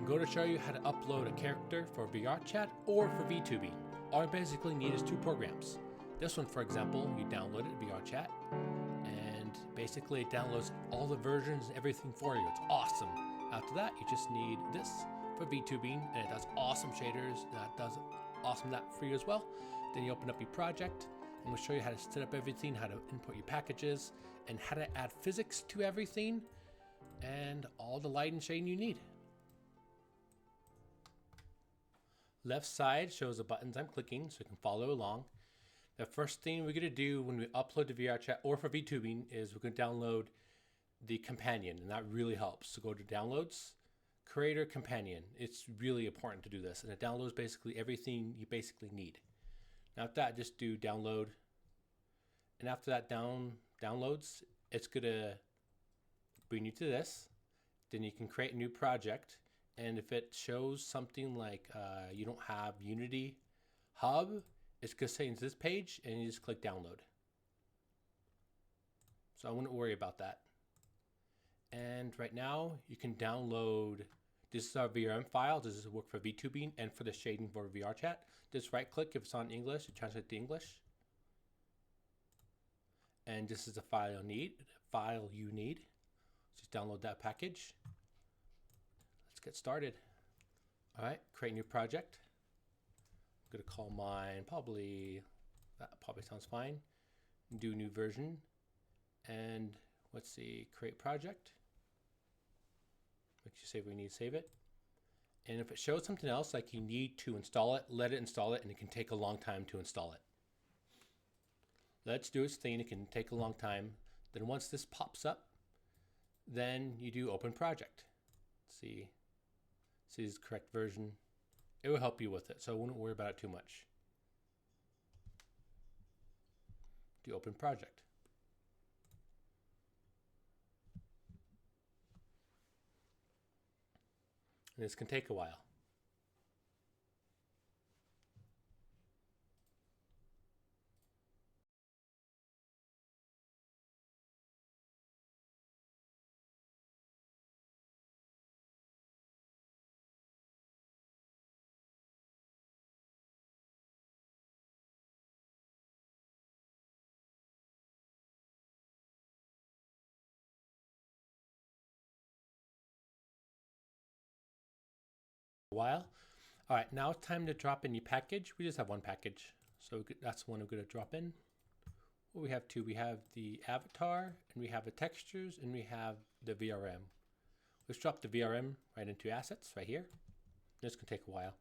I'm going to show you how to upload a character for VRChat or for VTubing. All you basically need is two programs. This one, for example, you download it, VRChat, and basically it downloads all the versions, everything for you. It's awesome. After that, you just need this for VTubing, and it does awesome shaders. That does awesome that for you as well. Then you open up your project, and we'll show you how to set up everything, how to input your packages, and how to add physics to everything, and all the light and shading you need. Left side shows the buttons I'm clicking so you can follow along. The first thing we're going to do when we upload to VRChat or for VTubing is we're going to download the companion, and that really helps. So go to Downloads, Creator Companion. It's really important to do this, and it downloads basically everything you basically need. Now after that, just do download, and after that downloads, it's going to bring you to this. Then you can create a new project. And if it shows something like you don't have Unity Hub, it's going to say into this page, and you just click download. So I wouldn't worry about that. And right now you can download, this is our VRM file. This is work for VTubing and for the shading for VRChat. Just right click if it's on English, you translate to English. And this is the file you need. Just download that package. Get started. All right, create new project. I'm gonna call mine that probably sounds fine. Do new version, and let's see, create project. Make sure save where you need to save it. And if it shows something else like you need to install it, let it install it, and it can take a long time to install it. Let's do its thing. It can take a long time. Then once this pops up, then you do open project. Let's see. See the correct version. It will help you with it, so I wouldn't worry about it too much. Do open project. And this can take a while. All right, now it's time to drop in your package. We just have one package, so that's the one we're going to drop in. Well, we have two. We have the avatar, and we have the textures, and we have the VRM. Let's drop the VRM right into assets right here. This can take a while.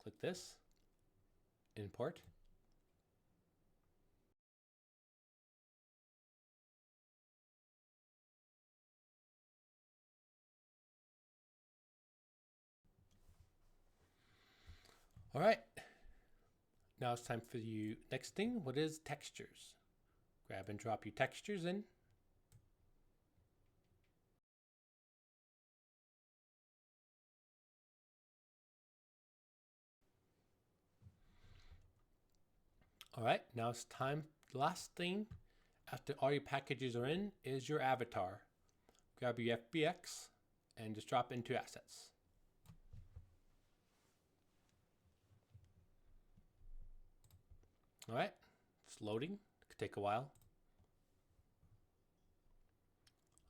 Click this. Import. All right. Now it's time for you. Next thing, what is textures? Grab and drop your textures in. All right, now it's time. The last thing after all your packages are in is your avatar. Grab your FBX and just drop into assets. All right, it's loading. It could take a while.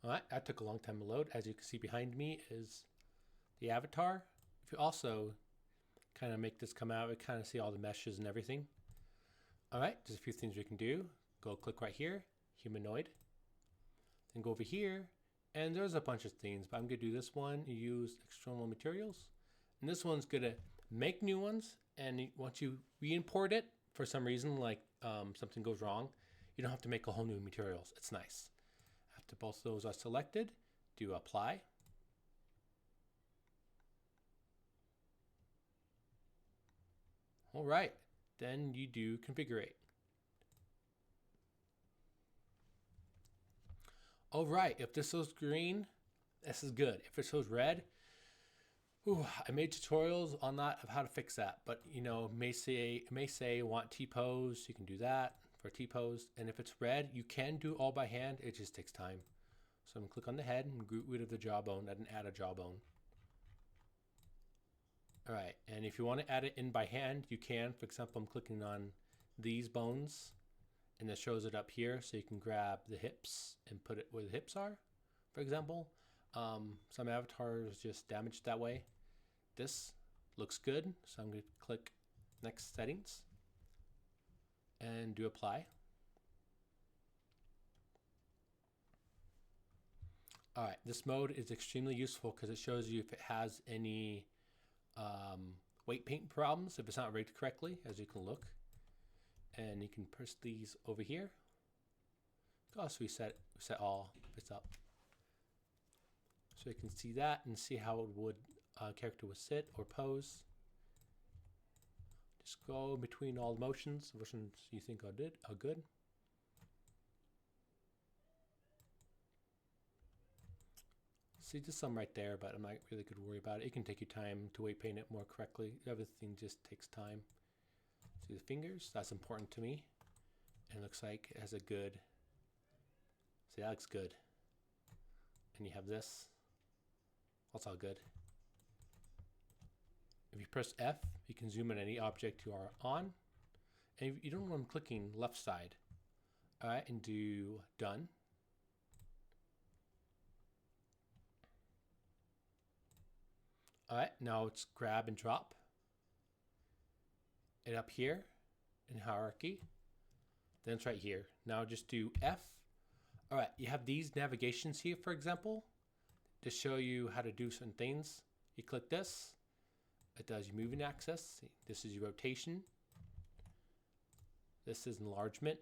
All right, that took a long time to load. As you can see behind me is the avatar. If you also kind of make this come out, we kind of see all the meshes and everything. All right, there's a few things we can do. Go click right here, humanoid. Then go over here, and there's a bunch of things, but I'm gonna do this one. You use external materials. And this one's gonna make new ones, and once you re-import it, for some reason, like something goes wrong, you don't have to make a whole new materials. It's nice. After both of those are selected, do apply. All right. Then you do configure. All right, if this shows green, this is good. If it shows red, I made tutorials on that of how to fix that, but you know, it may say want T-pose, you can do that for T-pose, and if it's red, you can do it all by hand, it just takes time. So I'm gonna click on the head and get rid of the jawbone and add a jawbone. All right, and if you want to add it in by hand, you can. For example, I'm clicking on these bones, and it shows it up here, so you can grab the hips and put it where the hips are, for example. Some avatars just damaged that way. This looks good, so I'm going to click next settings and do apply. All right, this mode is extremely useful because it shows you if it has any weight paint problems, if it's not rigged correctly, as you can look. And you can press these over here. Also reset all if it's up. So you can see that and see how it would character would sit or pose. Just go between all the motions, which ones you think are good. See, just some right there, but I'm not really good to worry about it. It can take you time to weight paint it more correctly. Everything just takes time. See the fingers? That's important to me. And it looks like it has a good. See, that looks good. And you have this. That's all good. If you press F, you can zoom in any object you are on. And if you don't want them clicking left side. All right, and do done. All right, now it's grab and drop. And up here in hierarchy, then it's right here. Now just do F. All right, you have these navigations here, for example, to show you how to do certain things. You click this, it does your moving axis. This is your rotation. This is enlargement.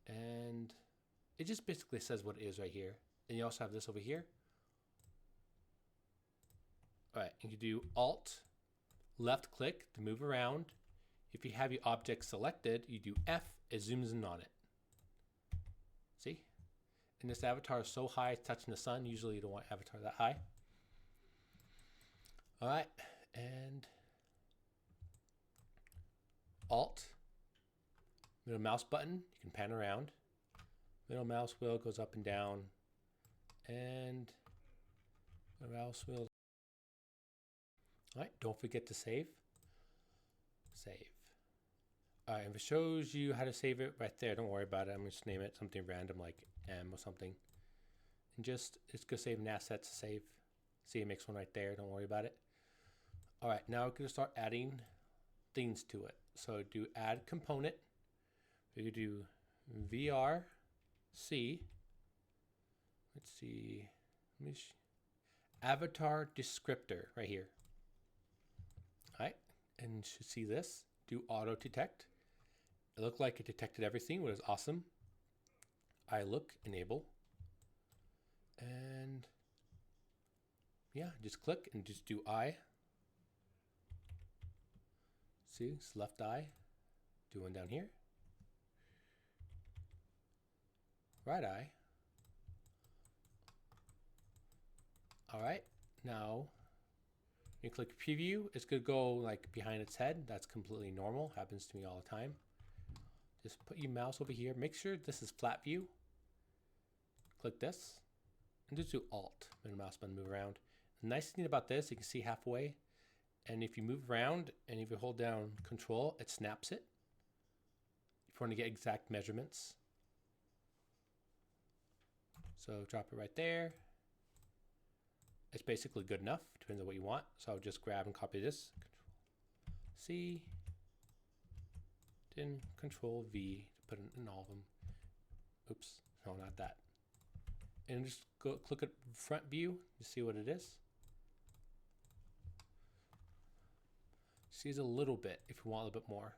And it just basically says what it is right here. And you also have this over here. All right, you can do Alt, left click to move around. If you have your object selected, you do F, it zooms in on it. See? And this avatar is so high, it's touching the sun. Usually you don't want avatar that high. All right, and Alt, middle mouse button, you can pan around. Middle mouse wheel goes up and down, and the mouse wheel. All right, don't forget to save. Save. All right, if it shows you how to save it right there, don't worry about it. I'm just name it something random like M or something. And just, it's gonna save an asset to save. See, it makes one right there, don't worry about it. All right, now we're gonna start adding things to it. So do add component. We could do VRC. Let's see, avatar descriptor right here. All right, and you should see this. Do auto detect. It looked like it detected everything, which is awesome. I look, enable. And yeah, just click and just do eye. See, it's left eye. Do one down here. Right eye. All right, now you click preview. It's gonna go like behind its head. That's completely normal, happens to me all the time. Just put your mouse over here. Make sure this is flat view. Click this and just do Alt, middle mouse button, move around. The nice thing about this, you can see halfway. And if you move around and if you hold down Control, it snaps it. If you want to get exact measurements. So drop it right there. It's basically good enough, depends on what you want. So I'll just grab and copy this. Control C, then Control V to put it in all of them. Oops, no, not that. And just go click at front view to see what it is. See a little bit if you want a little bit more.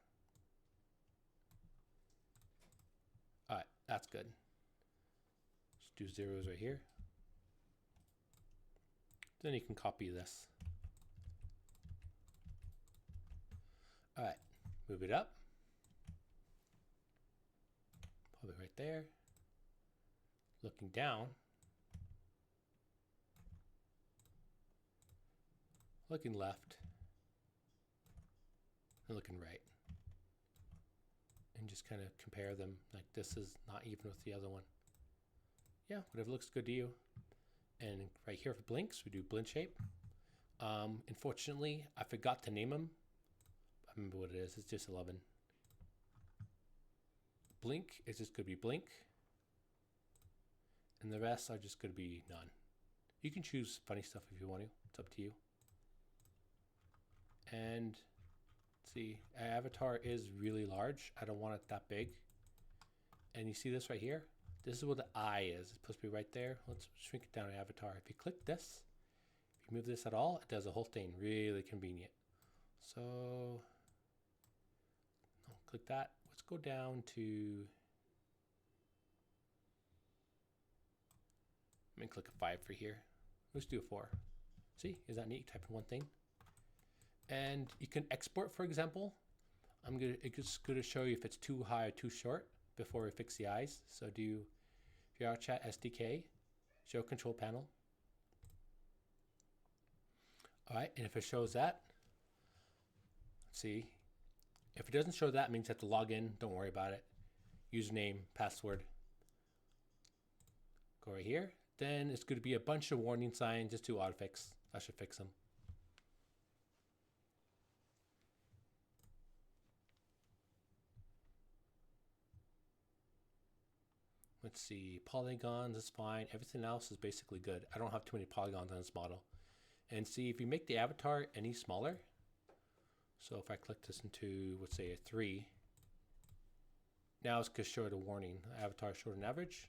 All right, that's good. Just do zeros right here. Then you can copy this. All right, move it up. Put it right there. Looking down. looking left, and looking right. And just kind of compare them. Like this is not even with the other one. Yeah, whatever looks good to you. And right here for blinks, we do blend shape. Unfortunately, I forgot to name them. I remember what it is. It's just 11. Blink is just going to be blink. And the rest are just going to be none. You can choose funny stuff if you want to. It's up to you. And see, our avatar is really large. I don't want it that big. And you see this right here? This is where the eye is. It's supposed to be right there. Let's shrink it down to avatar. If you click this, if you move this at all, it does the whole thing. Really convenient. So, no, click that. Let's go down to, let me click a 5 for here. Let's do a 4. See, is that neat? Type in one thing. And you can export, for example. It's going to show you if it's too high or too short before we fix the eyes. So do VRChat SDK, show control panel. All right, and if it shows that, see, if it doesn't show that, it means you have to log in. Don't worry about it. Username, password. Go right here. Then it's going to be a bunch of warning signs. Just do autofix. That should fix them. Let's see, polygons is fine. Everything else is basically good. I don't have too many polygons on this model. And see, if you make the avatar any smaller, so if I click this into, let's say, a 3, now it's going to show the warning. Avatar short and average.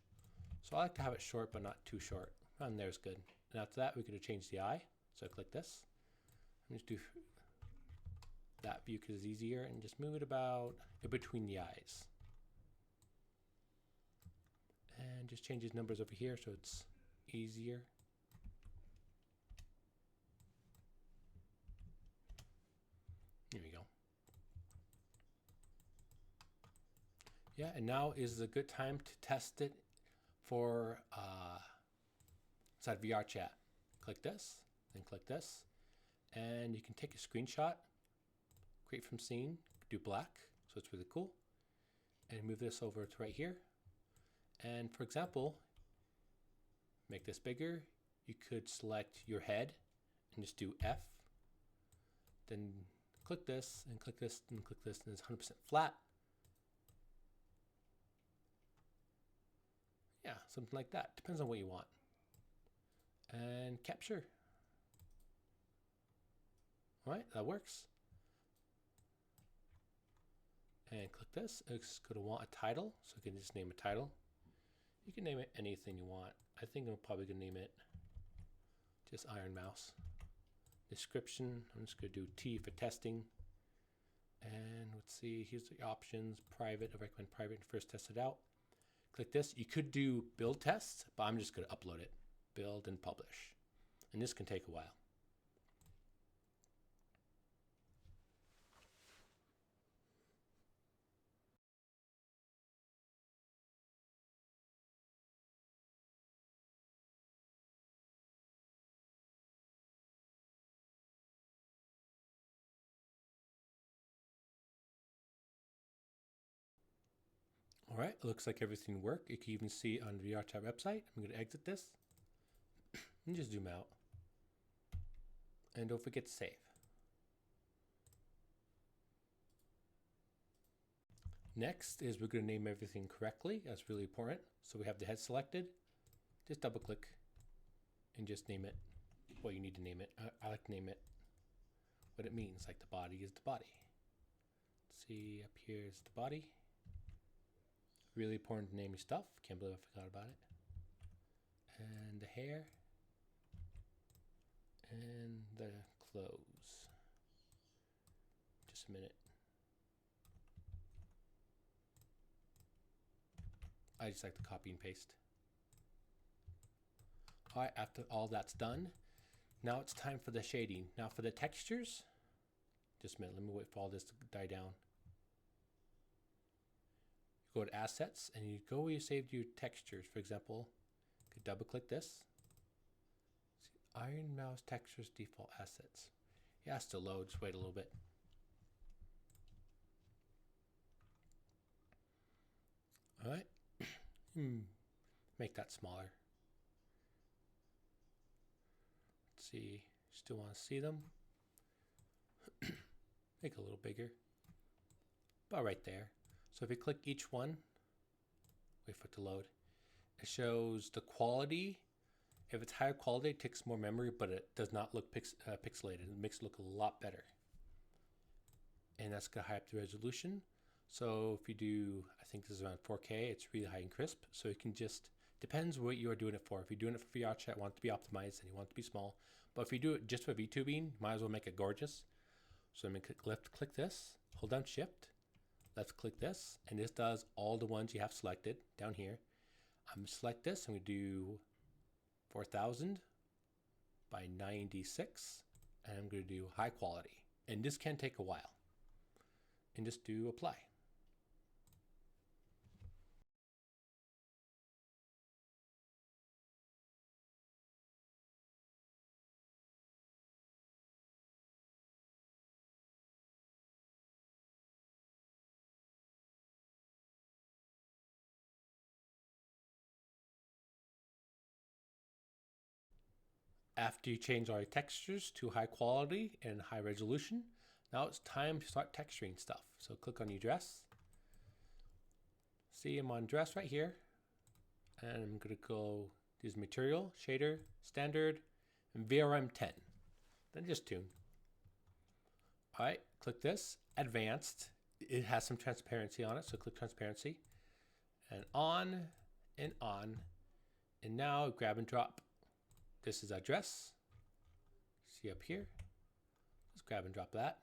So I like to have it short, but not too short. And there's good. And after that, we're going to change the eye. So I click this. I'm just do that view because it's easier, and just move it about in between the eyes. And just change these numbers over here so it's easier. Here we go. Yeah, and now is a good time to test it for inside VRChat. Click this, then click this, and you can take a screenshot, create from scene, do black, so it's really cool, and move this over to right here. And for example, make this bigger. You could select your head and just do F. Then click this and click this and click this, and it's 100% flat. Yeah, something like that. Depends on what you want. And capture. All right, that works. And click this. It's going to want a title, so you can just name a title. You can name it anything you want. I think I'm probably going to name it just Ironmouse. Description, I'm just going to do T for testing. And let's see, here's the options. Private, I recommend private and first test it out. Click this. You could do build tests, but I'm just going to upload it. Build and publish. And this can take a while. All right, it looks like everything worked. You can even see on the VRChat website. I'm going to exit this and just zoom out. And don't forget to save. Next is we're going to name everything correctly. That's really important. So we have the head selected. Just double click and just name it what you need to name it. I like to name it what it means, like the body is the body. Let's see, up here is the body. Really important to name your stuff. Can't believe I forgot about it. And the hair. And the clothes. Just a minute. I just like to copy and paste. All right, after all that's done, now it's time for the shading. Now for the textures, just a minute, let me wait for all this to die down. Go to assets and you go where you saved your textures. For example, you could double click this. See, Ironmouse textures default assets. Yeah, it's still low. Just wait a little bit. All right. Make that smaller. Let's see. Still want to see them. Make it a little bigger. About right there. So if you click each one, wait for it to load. It shows the quality. If it's higher quality, it takes more memory, but it does not look pixelated. It makes it look a lot better. And that's gonna high up the resolution. So if you do, I think this is around 4K, it's really high and crisp. So you can just, depends what you are doing it for. If you're doing it for VRChat, want it to be optimized and you want it to be small. But if you do it just for VTubing, you might as well make it gorgeous. So I'm gonna left click this, hold down Shift, left click this, and this does all the ones you have selected down here. I'm gonna select this and we do 4000 by 96, and I'm gonna do high quality. And this can take a while. And just do apply. After you change all your textures to high quality and high resolution, now it's time to start texturing stuff. So click on your dress. See, I'm on dress right here. And I'm gonna go use material, shader, standard, and VRM10. Then just tune. All right, click this, advanced. It has some transparency on it, so click transparency. And on, and on. And now grab and drop. This is our dress. See up here. Let's grab and drop that.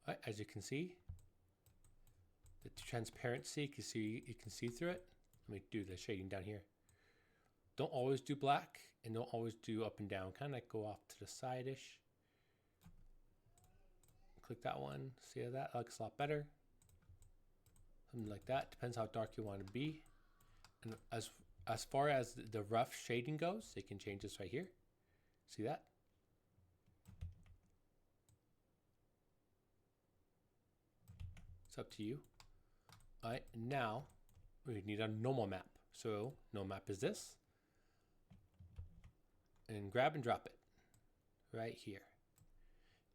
All right, as you can see, the transparency, you can see through it. Let me do the shading down here. Don't always do black and don't always do up and down. Kind of like go off to the side-ish. Click that one. See how that looks a lot better. Something like that. Depends how dark you want to be. And as far as the rough shading goes, you can change this right here. See that? It's up to you. All right, now we need a normal map. So normal map is this. And grab and drop it right here.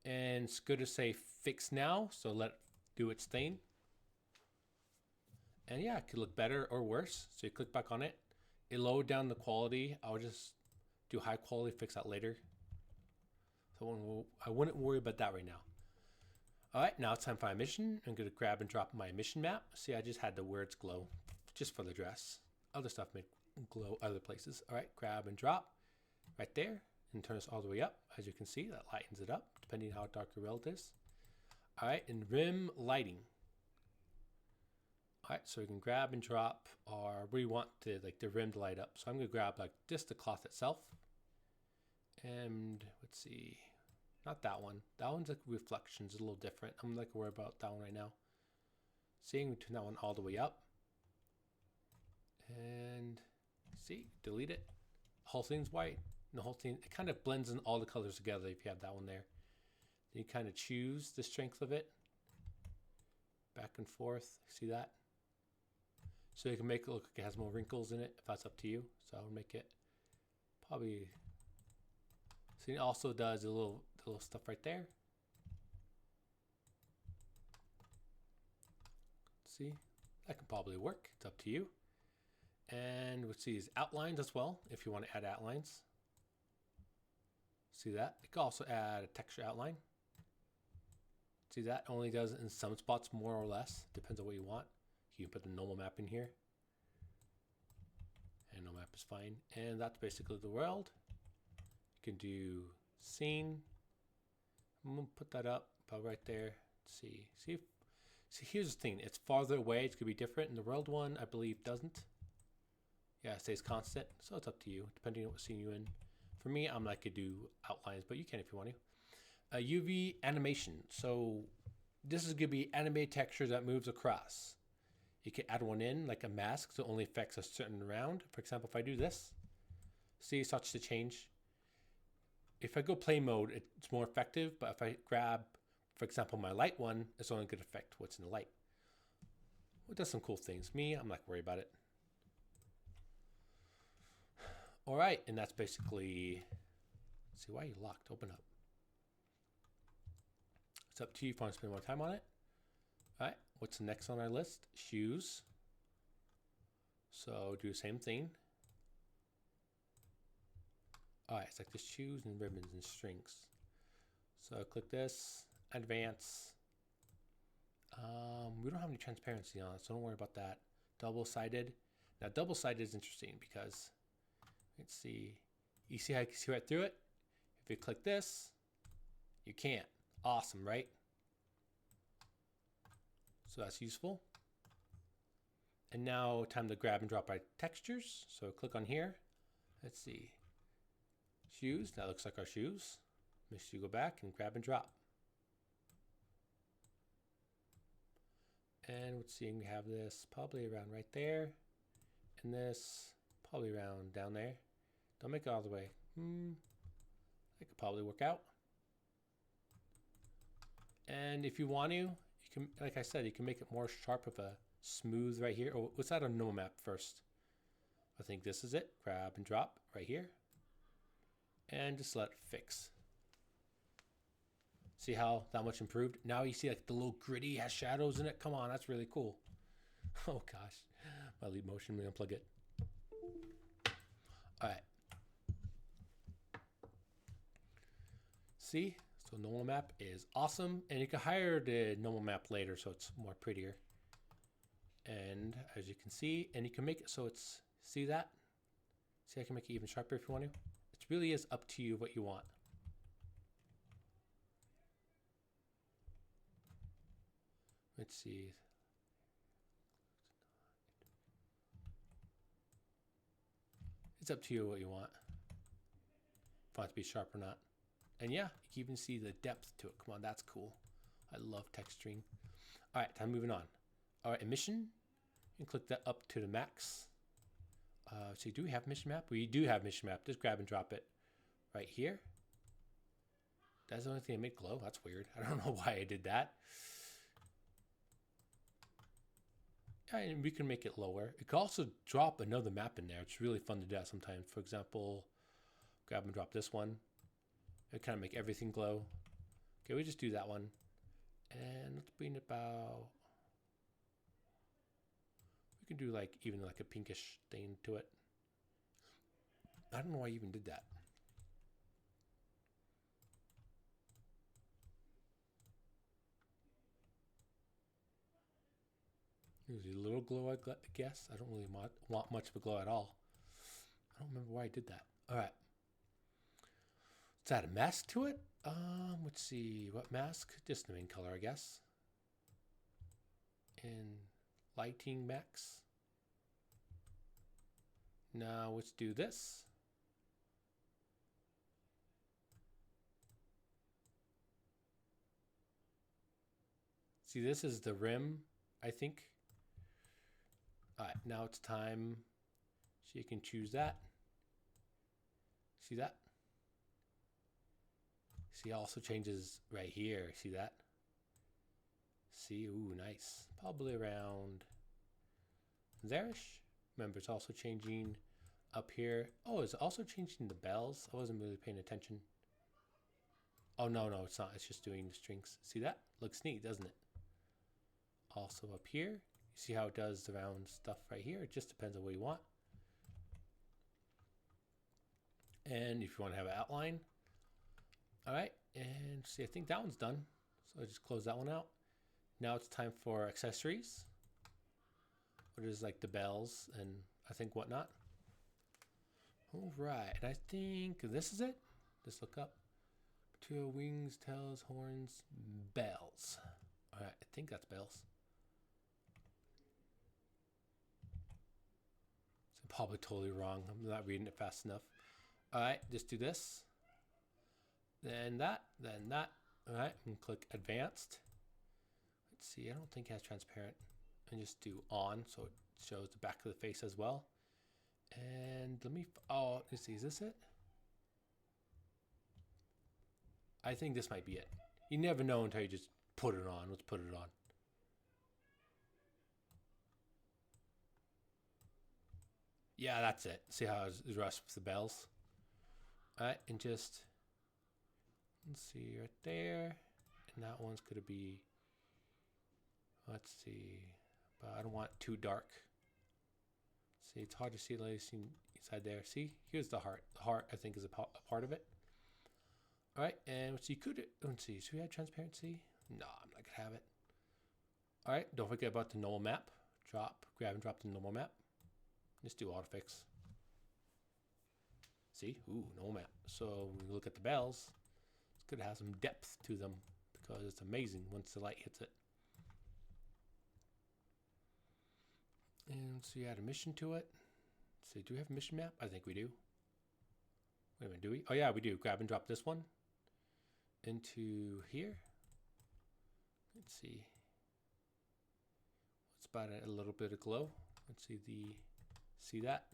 And it's good to say fix now, so let it do its thing. And yeah, it could look better or worse. So you click back on it. It lowered down the quality. I'll just do high quality, fix that later. So I wouldn't worry about that right now. All right, now it's time for my mission. I'm gonna grab and drop my mission map. See, I just had the words glow just for the dress. Other stuff may glow other places. All right, grab and drop right there and turn this all the way up. As you can see, that lightens it up depending on how dark your world is. All right, and rim lighting. All right, so we can grab and drop our, we want the rim to light up. So I'm gonna grab like just the cloth itself. And let's see, not that one. That one's like reflections, a little different. I'm like worried about that one right now. Seeing we turn that one all the way up. And see, delete it. The whole thing's white. And the whole thing, it kind of blends in all the colors together if you have that one there. Then you kind of choose the strength of it. Back and forth, see that? So you can make it look like it has more wrinkles in it, if that's up to you. So I'll make it probably, see, it also does the little stuff right there. See, that can probably work, it's up to you. And let's see, is outlines as well, if you want to add outlines. See that? You can also add a texture outline. See that? Only does it in some spots more or less, depends on what you want. You can put the normal map in here. And normal map is fine. And that's basically the world. You can do scene. I'm gonna put that up about right there. See, here's the thing. It's farther away. It's gonna be different. And the world one, I believe, doesn't. Yeah, it stays constant. So it's up to you, depending on what scene you're in. For me, I'm like to do outlines, but you can if you want to. UV animation. So this is gonna be animated texture that moves across. You can add one in, like a mask, so it only affects a certain round. For example, if I do this, See, it starts to change. If I go play mode, it's more effective, but if I grab, for example, my light one, it's only going to affect what's in the light. It does some cool things. Me, I'm not worried about it. All right, and that's basically, let's see, why are you locked? Open up. It's up to you if you want to spend more time on it. All right, what's next on our list? Shoes. So do the same thing. All right, it's like the shoes and ribbons and strings. So click this, advance. We don't have any transparency on it, so don't worry about that. Double-sided. Now, double-sided is interesting because, let's see, you see how you can see right through it? If you click this, you can't. Awesome, right? So that's useful. And now time to grab and drop our textures. So click on here. Let's see. Shoes, that looks like our shoes. Make sure you go back and grab and drop. And let's see, we have this probably around right there. And this probably around down there. Don't make it all the way. That could probably work out. And if you want to, you can, like I said, you can make it more sharp of a smooth right here. Oh, let's add a normal map first. I think this is it. Grab and drop right here. And just let it fix. See how that much improved? Now you see like the little gritty has shadows in it. Come on, that's really cool. Oh gosh, my lead motion, let me unplug it. All right. See, so normal map is awesome. And you can hire the normal map later so it's more prettier. And as you can see, and you can make it so it's, see that? See, I can make it even sharper if you want to. It really is up to you what you want. Let's see. It's up to you what you want. If you want it to be sharp or not. And yeah, you can even see the depth to it. Come on, that's cool. I love texturing. All right, time moving on. All right, emission. And click that up to the max. So do we have mission map? We do have mission map. Just grab and drop it right here. That's the only thing I made glow. That's weird. I don't know why I did that. And we can make it lower. It could also drop another map in there. It's really fun to do that sometimes. For example, grab and drop this one. It kind of make everything glow. Okay, we just do that one. And let's bring about, we can do like even like a pinkish stain to it. I don't know why I even did that. There's a little glow, I guess. I don't really want much of a glow at all. I don't remember why I did that. All right. Let's add a mask to it. Let's see, what mask? Just the main color, I guess. And lighting max. Now let's do this. See, this is the rim, I think. All right, now it's time. So you can choose that. See that? See, it also changes right here. See that? See, ooh, nice. Probably around there-ish. Remember, it's also changing up here. Oh, it's also changing the bells. I wasn't really paying attention. Oh, no, it's not. It's just doing the strings. See that? Looks neat, doesn't it? Also up here, you see how it does the round stuff right here. It just depends on what you want. And if you want to have an outline. All right, and see, I think that one's done. So I just close that one out. Now it's time for accessories. What is like the bells and I think whatnot. All right, and I think this is it. Just look up. Two wings, tails, horns, bells. All right, I think that's bells. I'm probably totally wrong. I'm not reading it fast enough. All right, just do this. Then that, then that. All right, and click advanced. Let's see, I don't think it has transparent. And just do on so it shows the back of the face as well. And And let me, oh, let's see, is this it? I think this might be it. You never know until you just put it on. Let's put it on. Yeah, that's it. See how it rushes with the bells? All right, and just, let's see, right there. And that one's going to be, let's see, but I don't want too dark. See, it's hard to see inside there. See, here's the heart. The heart, I think, is a part of it. All right, and so you could, let's see, should we have transparency? No, I'm not gonna have it. All right, don't forget about the normal map. Grab and drop the normal map. Let's do autofix. See, ooh, normal map. So when we look at the bells, it's gonna have some depth to them because it's amazing once the light hits it. And so you add a mission to it. So do we have a mission map? I think we do. Wait a minute, do we? Oh yeah, we do. Grab and drop this one into here. Let's see. Let's about a little bit of glow. Let's see that?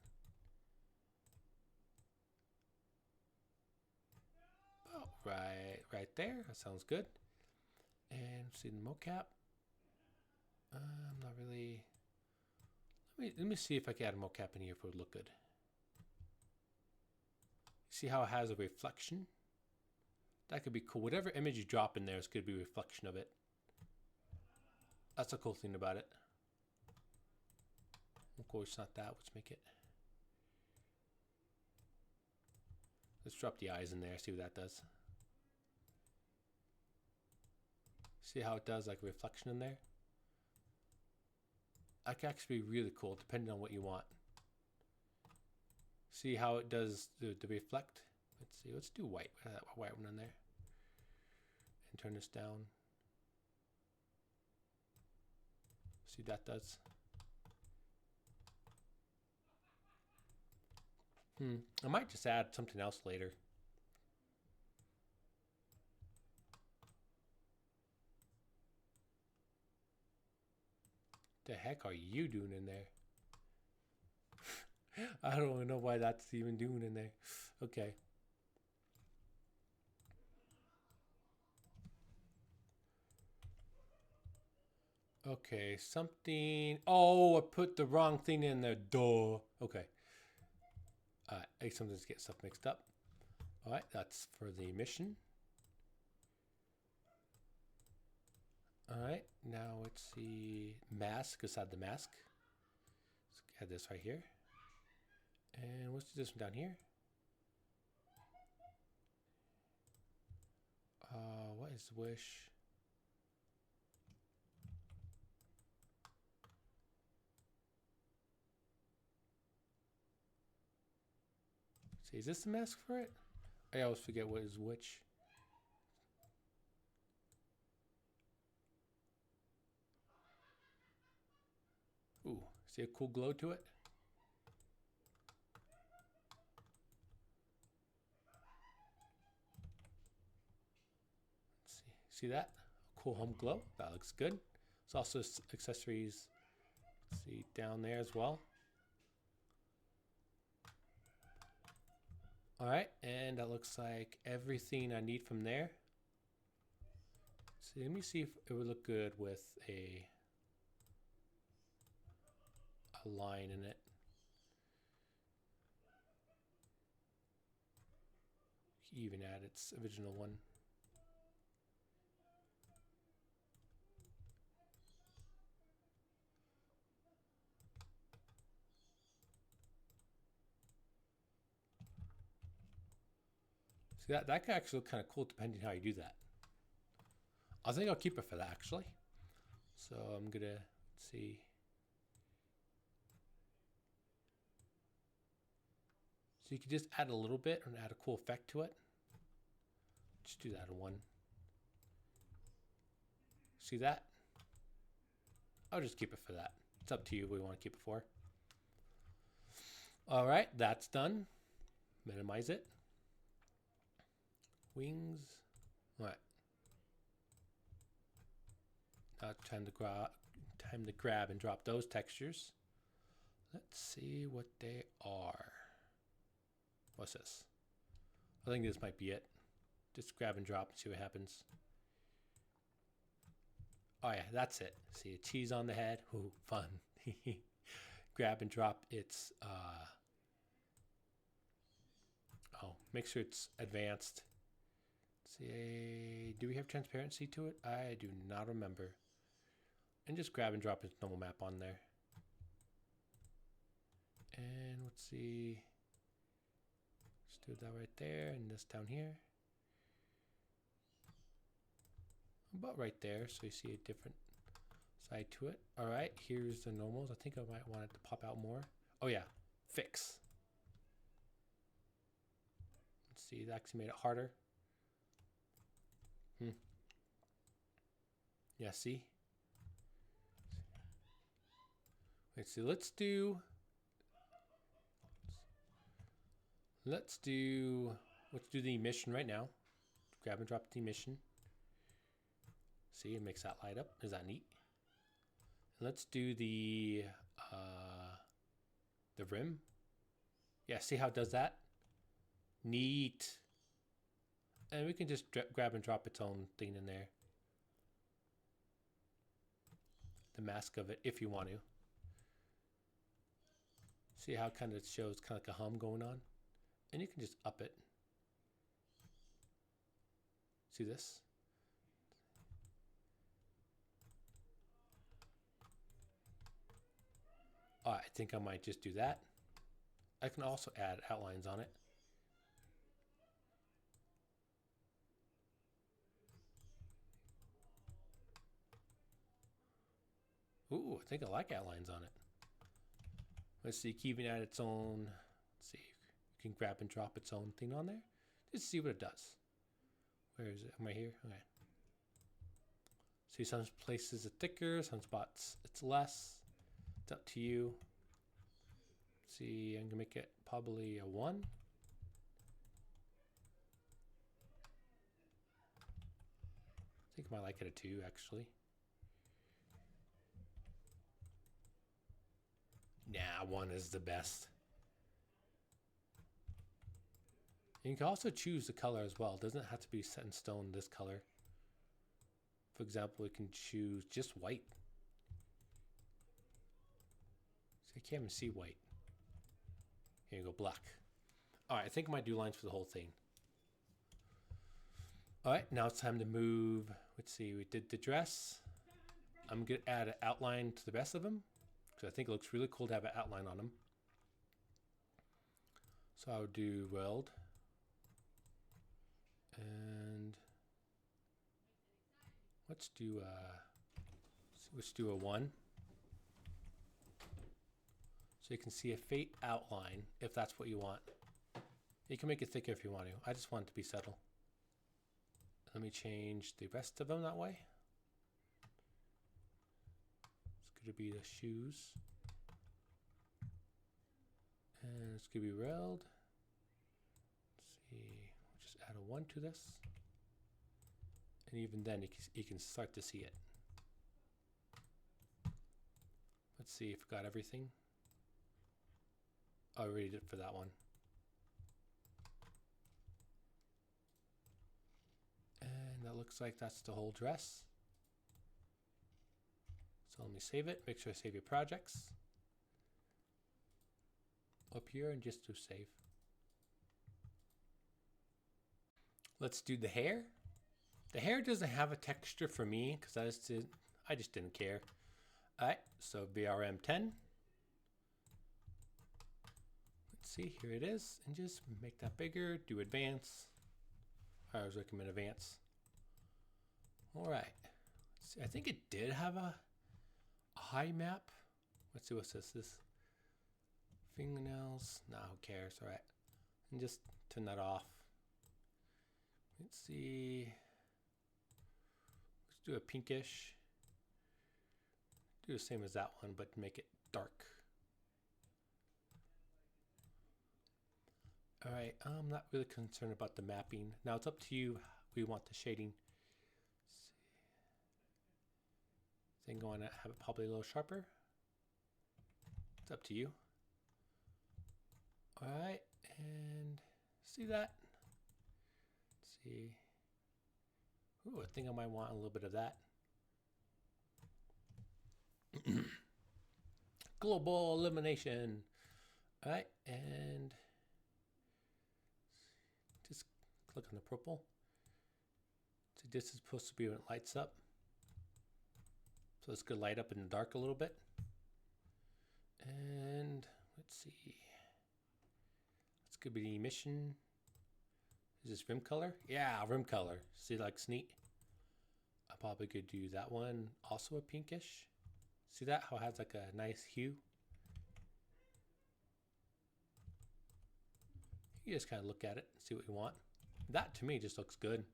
Oh, right there. That sounds good. And see the mocap. I'm not really. Let me see if I can add a mocap in here if it would look good. See how it has a reflection? That could be cool. Whatever image you drop in there is going to be a reflection of it. That's a cool thing about it. Of course, not that. Let's make it. Let's drop the eyes in there. See what that does. See how it does like a reflection in there? That can actually be really cool depending on what you want. See how it does the reflect? Let's see. Let's do white. That white one in there. And turn this down. See what that does? I might just add something else later. The heck are you doing in there? I don't even know why that's even doing in there. Okay. Okay, something. Oh, I put the wrong thing in there. Duh. Okay. I sometimes get stuff mixed up. All right, that's for the mission. All right, now let's see. Mask, let's add the mask. Let's add this right here. And let's do this one down here. What is wish? See, is this the mask for it? I always forget what is which. Ooh, see a cool glow to it? Let's see that? Cool home glow. That looks good. There's also accessories. Let's see down there as well. All right, and that looks like everything I need from there. So let me see if it would look good with a line in it. Even add its original one. See that can actually look kind of cool depending how you do that. I think I'll keep it for that actually. So I'm gonna see. So you can just add a little bit and add a cool effect to it. Just do that in one. See that? I'll just keep it for that. It's up to you what you want to keep it for. All right, that's done. Minimize it. Wings. All right. Now time to grab and drop those textures. Let's see what they are. What's this? I think this might be it. Just grab and drop and see what happens. Oh yeah, that's it. See a cheese on the head. Ooh, fun. Grab and drop its oh, make sure it's advanced. See, do we have transparency to it? I do not remember. And just grab and drop its normal map on there. And let's see. Let's do that right there and this down here. About right there, so you see a different side to it. All right, here's the normals. I think I might want it to pop out more. Oh yeah, fix. Let's see, it actually made it harder. Yeah, see? Let's see, let's do the emission right now. Grab and drop the emission. See, it makes that light up. Is that neat? And let's do the rim. Yeah, see how it does that? Neat. And we can just grab and drop its own thing in there. The mask of it, if you want to. See how it kind of shows kind of like a hum going on? And you can just up it. See this? Oh, I think I might just do that. I can also add outlines on it. Ooh, I think I like outlines on it. Let's see, keeping at its own. Let's see, you can grab and drop its own thing on there. Just see what it does. Where is it? Am I here? Okay. See, some places it's thicker, some spots it's less. It's up to you. See, I'm gonna make it probably a 1. I think I might like it a 2 actually. Nah, 1 is the best. And you can also choose the color as well. It doesn't have to be set in stone, this color. For example, we can choose just white. So I can't even see white. Here you go, black. All right, I think I might do lines for the whole thing. All right, now it's time to move. Let's see, we did the dress. I'm gonna add an outline to the rest of them because I think it looks really cool to have an outline on them. So I'll do weld. And let's do a 1. So you can see a fate outline if that's what you want. You can make it thicker if you want to. I just want it to be subtle. Let me change the rest of them that way. It's going to be the shoes. And it's going to be railed. Let's see. We'll just add a 1 to this. And even then, you can start to see it. Let's see if we got everything. I already did for that one. And that looks like that's the whole dress. So let me save it. Make sure I save your projects. Up here and just to save. Let's do the hair. The hair doesn't have a texture for me because I just didn't care. All right, so VRM10. Let's see, here it is, and just make that bigger. Do advance. I always recommend advance. All right, let's see, I think it did have a high map. Let's see what's this. This fingernails. Nah, who cares? All right, and just turn that off. Let's see. Let's do a pinkish. Do the same as that one, but make it dark. All right, I'm not really concerned about the mapping. Now it's up to you. We want the shading. I think I want to have it probably a little sharper. It's up to you. All right, and See that? Let's see. Ooh, I think I might want a little bit of that. Global elimination. All right, and just click on the purple. So this is supposed to be when it lights up. So it's gonna light up in the dark a little bit. And let's see. It's gonna be the emission. Is this rim color? Yeah, rim color. See, like neat. I probably could do that one. Also a pinkish. See that? How it has like a nice hue. You just kind of look at it, see what you want. That to me just looks good.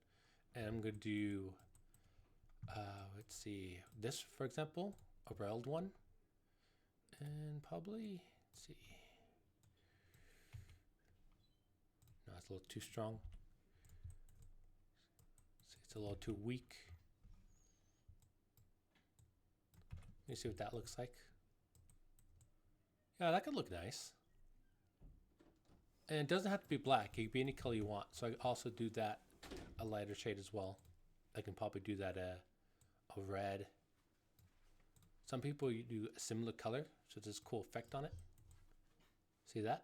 And I'm gonna do, let's see, this for example, a railed one. And probably, let's see. No, it's a little too strong. See, it's a little too weak. Let me see what that looks like. Yeah, that could look nice. And it doesn't have to be black. It can be any color you want. So I also do that a lighter shade as well. I can probably do that a red. Some people do a similar color, so there's a cool effect on it. See that?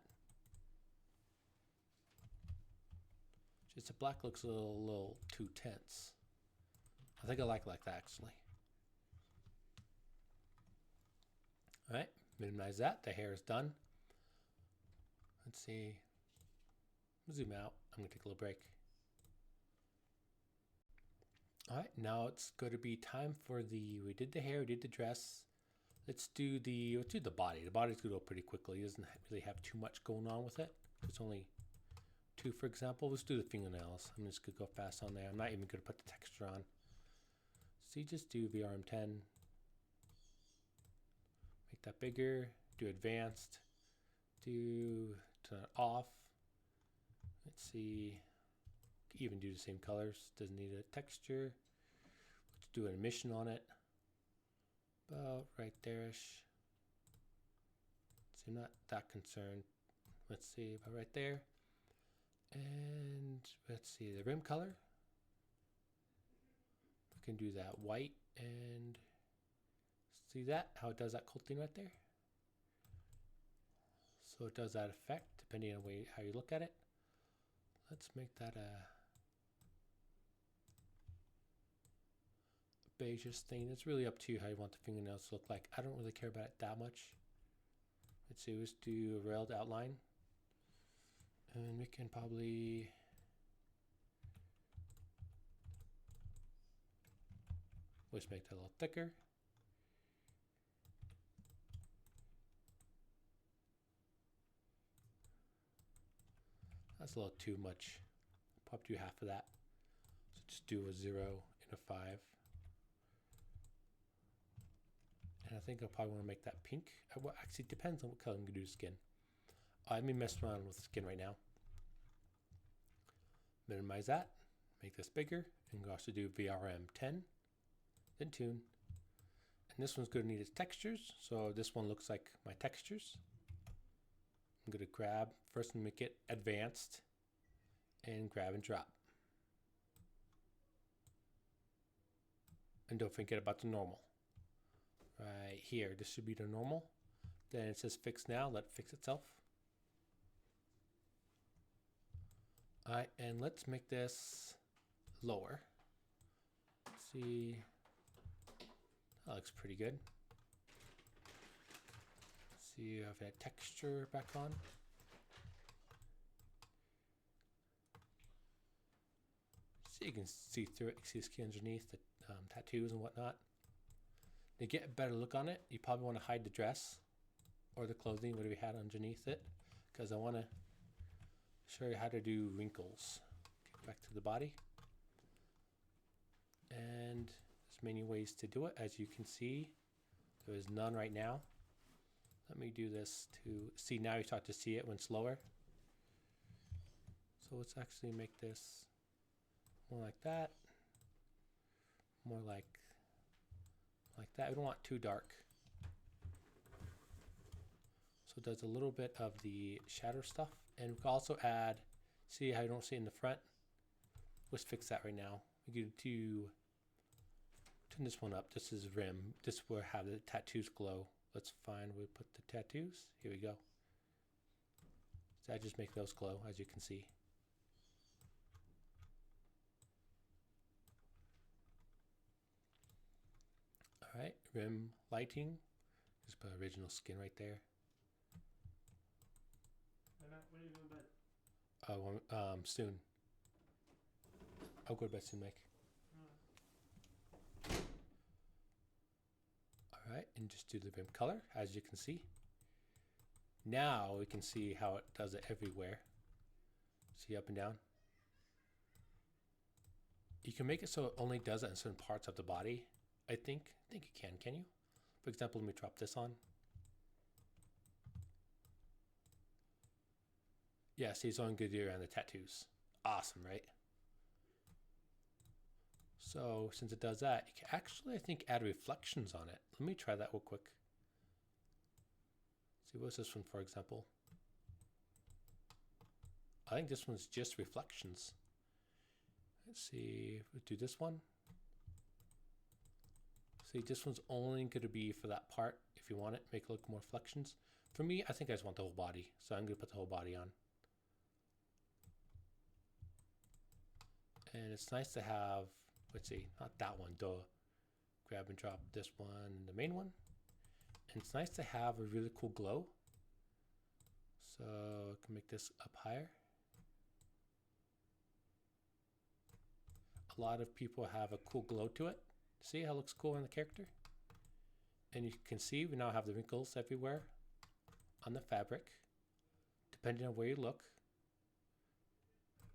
Just the black looks a little too tense. I think I like that actually. All right, minimize that. The hair is done. Let's see. Zoom out. I'm gonna take a little break. All right, now it's going to be time for we did the hair, we did the dress. Let's do the body. The body's gonna go pretty quickly. It doesn't really have too much going on with it. It's only 2, for example. Let's do the fingernails. I'm just gonna go fast on there. I'm not even gonna put the texture on. So you just do VRM10. Make that bigger. Do advanced. Do turn it off. Let's see. Even do the same colors. Doesn't need a texture. Let's do an emission on it. About right there-ish. So I'm not that concerned. Let's see, about right there. And let's see the rim color. We can do that white and see that, how it does that cool thing right there. So it does that effect depending on how you look at it. Let's make that a beige thing. It's really up to you how you want the fingernails to look like. I don't really care about it that much. Let's see, let's do a railed outline. And we can probably let's make that a little thicker. That's a little too much. I'll probably do half of that. So just do a 0 and a 5. And I think I'll probably want to make that pink. Well, actually, it depends on what color I'm going to do skin. Let me mess around with the skin right now. Minimize that. Make this bigger. And we'll also do VRM10. Then tune. And this one's going to need its textures. So this one looks like my textures. I'm going to grab, first make it advanced. And grab and drop. And don't forget about the normal. Right here, this should be the normal. Then it says fix now, let it fix itself. All right, and let's make this lower. Let's see, that looks pretty good. Let's see if I have texture back on. So you can see through it, you see the skin underneath, the tattoos and whatnot. To get a better look on it, you probably want to hide the dress or the clothing, whatever you had underneath it, because I want to show you how to do wrinkles. Get back to the body. And there's many ways to do it. As you can see, there is none right now. Let me do this to see. Now you start to see it when slower. So let's actually make this more like that. More like that. We don't want too dark. So it does a little bit of the shadow stuff. And we can also add See how you don't see it in the front? Let's fix that right now. We go to turn this one up. This is rim. This will have the tattoos glow. Let's find where we put the tattoos. Here we go. So I just make those glow, as you can see. All right, rim lighting. Just put original skin right there. Hey Matt, when are you going to bed? Oh, soon. I'll go to bed soon, Mike. All right, and just do the rim color, as you can see. Now we can see how it does it everywhere. See up and down. You can make it so it only does it in certain parts of the body. I think you can you? For example, let me drop this on. Yeah, see, it's only good to do around the tattoos. Awesome, right? So since it does that, you can actually, I think, add reflections on it. Let me try that real quick. See, what's this one, for example? I think this one's just reflections. Let's see, if we do this one. See, this one's only going to be for that part. If you want it, make it look more reflections. For me, I think I just want the whole body. So I'm going to put the whole body on. And it's nice to have, let's see, not that one, duh. Grab and drop this one, the main one. And it's nice to have a really cool glow. So I can make this up higher. A lot of people have a cool glow to it. See how it looks cool on the character? And you can see we now have the wrinkles everywhere on the fabric, depending on where you look.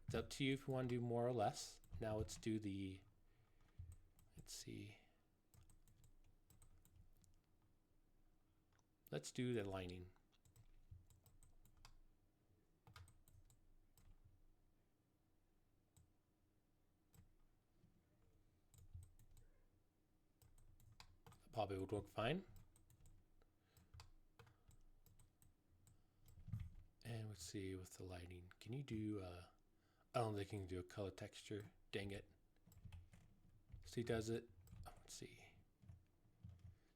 It's up to you if you want to do more or less. Now let's do the, let's see. Let's do the lining. Probably would work fine. And let's see with the lighting. Can you do, I don't think you can do a color texture. Dang it. See, does it? Oh, let's see.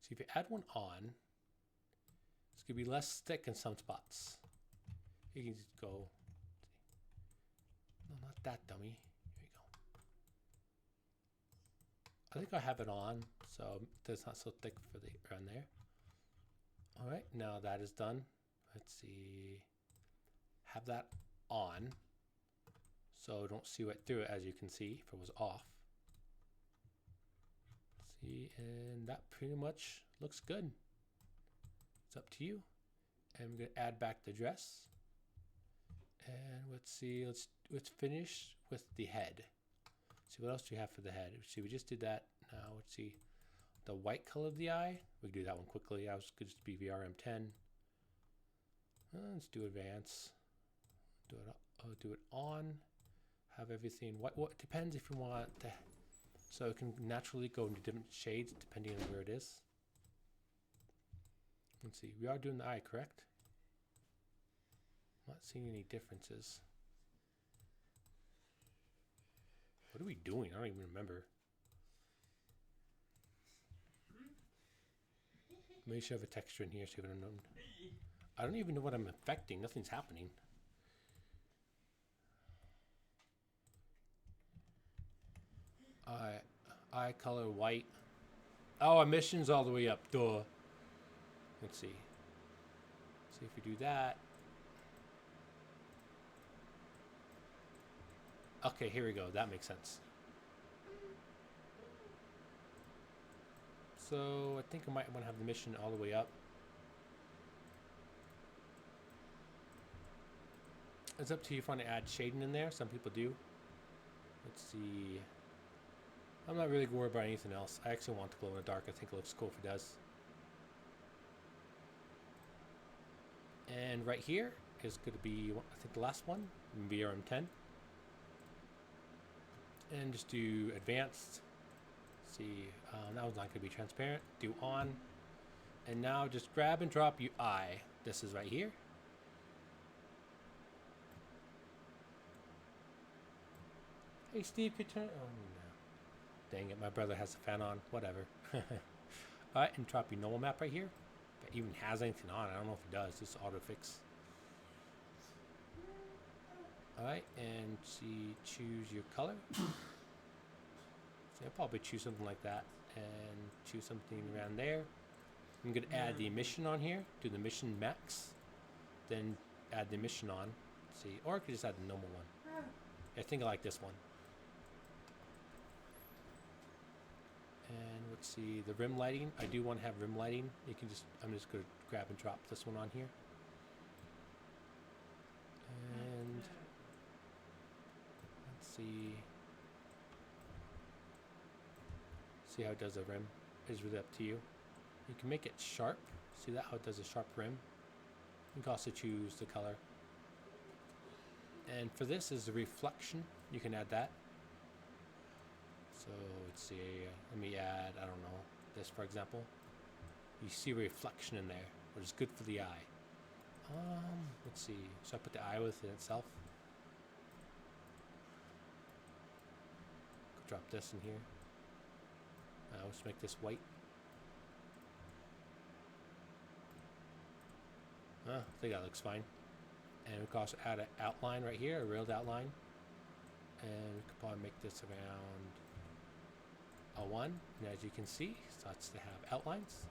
See, if you add one on, it's going to be less thick in some spots. You can just go, no, not that dummy. Here we go. I think I have it on, so it's not so thick for the around there. All right, now that is done. Let's see. Have that on, so don't see right through it, as you can see if it was off. See, and that pretty much looks good. It's up to you. And we're gonna add back the dress. And let's see, let's finish with the head. See, what else do we have for the head? See, we just did that. Now let's see the white color of the eye. We can do that one quickly. I was good just be VRM10. Let's do advance. Do it on. Have everything. What depends if you want to. So it can naturally go into different shades depending on where it is. Let's see. We are doing the eye, correct? I'm not seeing any differences. What are we doing? I don't even remember. Maybe I should have a texture in here so you don't know. I don't even know what I'm affecting. Nothing's happening. Eye color white. Oh, emissions all the way up. Duh. Let's see. See if we do that. Okay, here we go. That makes sense. So I think I might want to have the mission all the way up. It's up to you if you want to add shading in there. Some people do. Let's see. I'm not really worried about anything else. I actually want to glow in the dark. I think it looks cool if it does. And right here is going to be, I think, the last one, VRM10. And just do advanced. See, that one's not going to be transparent. Do on. And now just grab and drop your eye. This is right here. Hey Steve, could you turn? Oh no. Dang it, my brother has the fan on. Whatever. Alright, entropy normal map right here. If it even has anything on, I don't know if it does. Just auto fix. Alright, and see, choose your color. So I'll probably choose something like that. And choose something around there. I'm going to add the emission on here. Do the emission max. Then add the emission on. See, or I could just add the normal one. I think I like this one. And let's see, the rim lighting. I do want to have rim lighting. You can just, I'm just going to grab and drop this one on here. And let's see how it does the rim. It's really up to you. You can make it sharp. See that how it does a sharp rim. You can also choose the color. And for this is the reflection. You can add that. So let's see, let me add, I don't know, this for example. You see reflection in there, which is good for the eye. Let's see, so I put the eye within itself. Drop this in here. Let's make this white. I think that looks fine. And we can also add an outline right here, a railed outline. And we could probably make this around a 1. And as you can see, it starts to have outlines.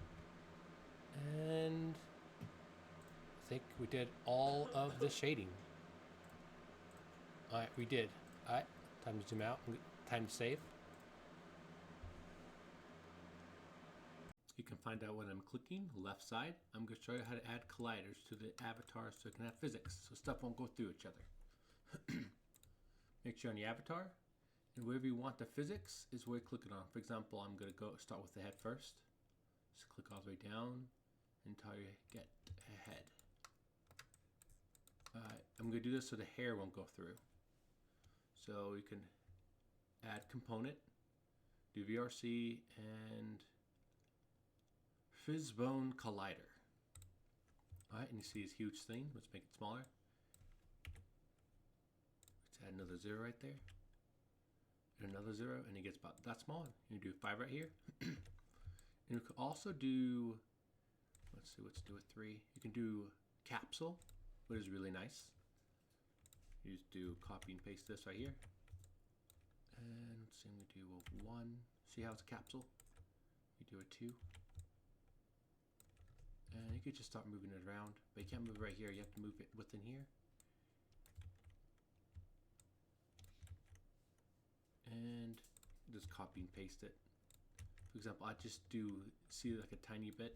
And I think we did all of the shading. Alright, we did. Alright, time to zoom out. Time to save. You can find out when I'm clicking, left side. I'm going to show you how to add colliders to the avatar so it can have physics, so stuff won't go through each other. Make sure on the avatar, and wherever you want the physics is where you click it on. For example, I'm going to go start with the head first. Just click all the way down until you get a head. I'm going to do this so the hair won't go through. So you can add component, do VRC, and Fizzbone Collider. Alright, and you see this huge thing. Let's make it smaller. Let's add another 0 right there. And another 0, and it gets about that small. You do 5 right here. And you can also do, let's see, let's do a 3. You can do capsule, which is really nice. You just do copy and paste this right here. And let's see, I'm going to do a 1. See how it's a capsule? You do a 2. And you could just start moving it around, but you can't move it right here. You have to move it within here. And just copy and paste it. For example, I just do, see like a tiny bit.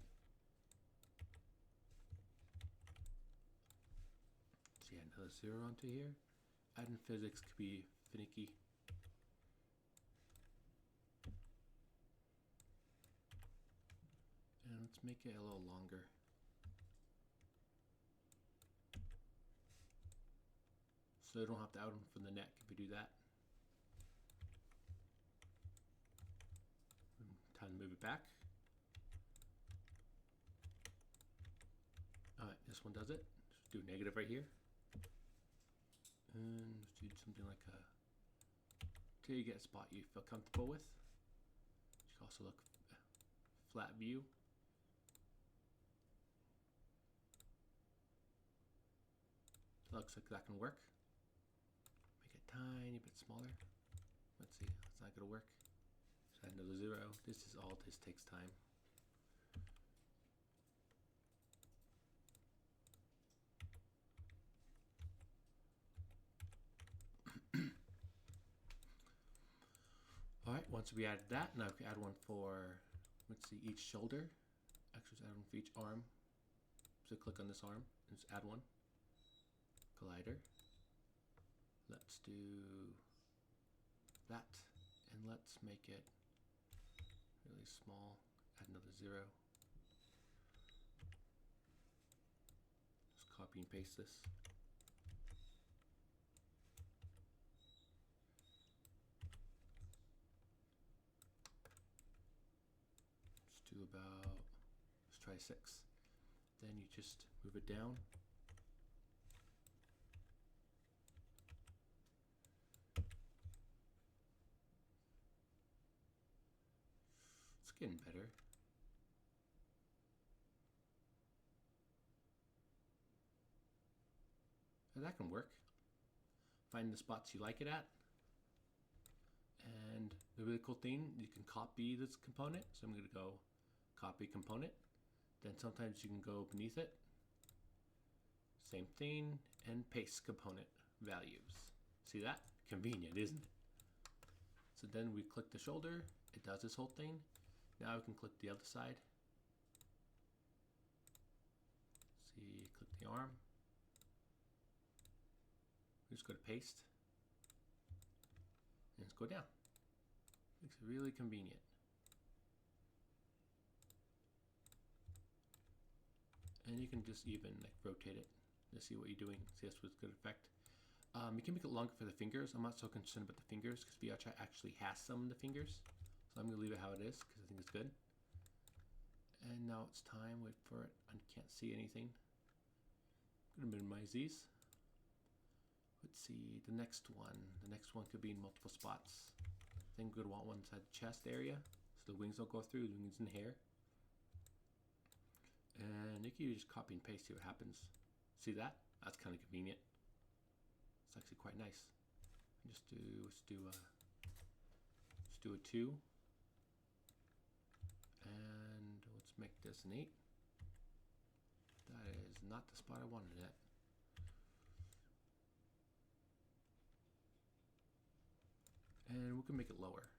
So yeah, another 0 onto here. Adding physics could be finicky. And let's make it a little longer. So you don't have to out them from the neck if you do that. Time to move it back. Alright, this one does it. Just do negative right here. And let's do something like a, till you get a spot you feel comfortable with. You can also look flat view. Looks like that can work. Make it a tiny bit smaller. Let's see, that's not gonna work. So add another 0. This is all this takes time. Alright, once we added that, now we can add one for, let's see, each shoulder. Actually, let's add one for each arm. So click on this arm and just add one. Collider. Let's do that, and let's make it really small. Add another 0. Just copy and paste this. Let's do about, let's try 6. Then you just move it down. getting better. And that can work. Find the spots you like it at. And the really cool thing, you can copy this component. So I'm going to go copy component. Then sometimes you can go beneath it. Same thing, and paste component values. See that? Convenient, isn't it? So then we click the shoulder. It does this whole thing. Now we can click the other side. See, click the arm. We just go to paste. And just go down. Makes it really convenient. And you can just even like rotate it to see what you're doing. See, that's what's good effect. You can make it longer for the fingers. I'm not so concerned about the fingers because VRChat actually has some of the fingers. So I'm going to leave it how it is because I think it's good. And now it's time. Wait for it. I can't see anything. I'm going to minimize these. Let's see the next one. The next one could be in multiple spots. I think we're going to want one inside the chest area so the wings don't go through. The wings and hair. And you can just copy and paste, see what happens. See that? That's kind of convenient. It's actually quite nice. Let's do a 2. And let's make this an 8. That is not the spot I wanted it at. And we can make it lower.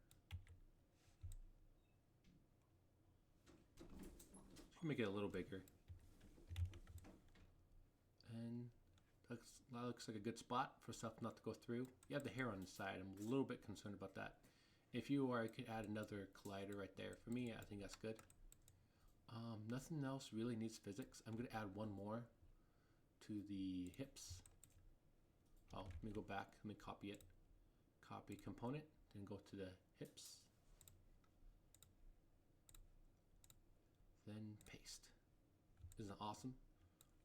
We can make it a little bigger. And that looks like a good spot for stuff not to go through. You have the hair on the side. I'm a little bit concerned about that. If you are, I could add another collider right there. For me, I think that's good. Nothing else really needs physics. I'm going to add one more to the hips. Oh, let me go back. Let me copy it. Copy component, then go to the hips. Then paste. Isn't it awesome?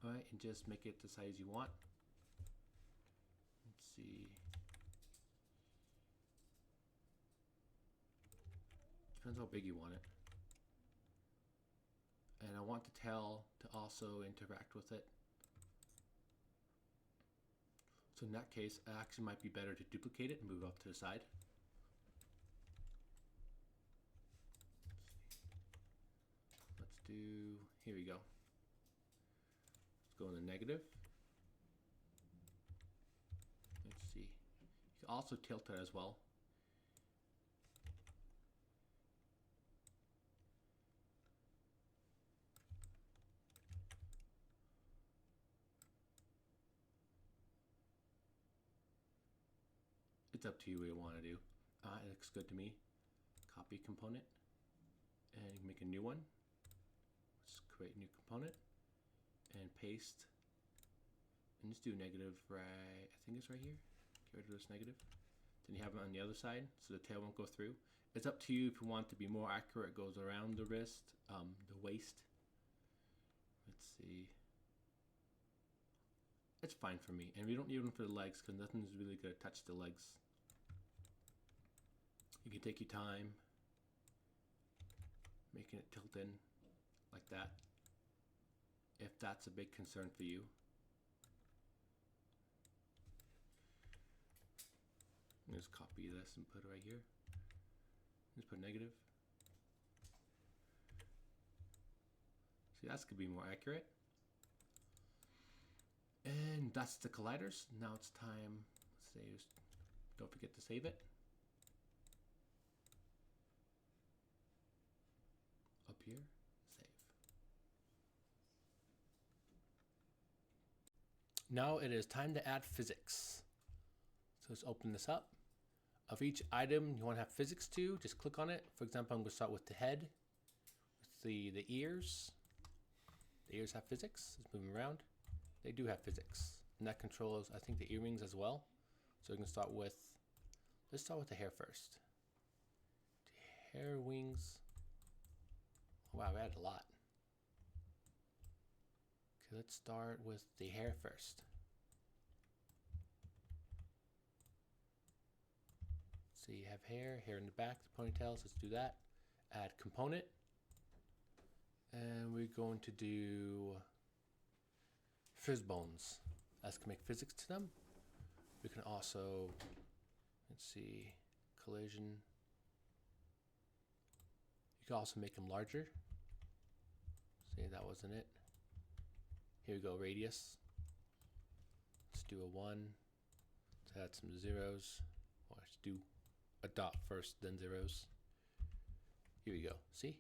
All right, and just make it the size you want. Let's see. Depends how big you want it. And I want the tail to also interact with it. So in that case, it actually might be better to duplicate it and move it off to the side. Let's do, here we go. Let's go in the negative. Let's see. You can also tilt it as well. It's up to you what you want to do. It looks good to me. Copy component. And you can make a new one. Let's create a new component. And paste. And just do negative right, I think it's right here. Get rid of this negative. Then you have it on the other side, so the tail won't go through. It's up to you if you want to be more accurate. It goes around the wrist, the waist. Let's see. It's fine for me. And we don't need one for the legs because nothing's really going to touch the legs. You can take your time making it tilt in like that if that's a big concern for you. Just copy this and put it right here. Just put negative. See, that's gonna be more accurate. And that's the colliders. Now it's time, let's say, don't forget to save it. Up here, save. Now it is time to add physics. So let's open this up. Of each item you want to have physics to, just click on it. For example, I'm going to start with the head, with the ears. The ears have physics. It's moving around. They do have physics. And that controls, I think, the earrings as well. So we can start with, let's start with the hair first. The hair, wings. Wow, we added a lot. Okay, let's start with the hair first. So you have hair in the back, the ponytails, let's do that. add component, and we're going to do fizz bones. Let's make physics to them. We can also, let's see, collision. You can also make them larger. See, that wasn't it. Here we go, radius. Let's do a 1. Let's add some zeros. Well, let's do a dot first, then zeros. Here we go. See?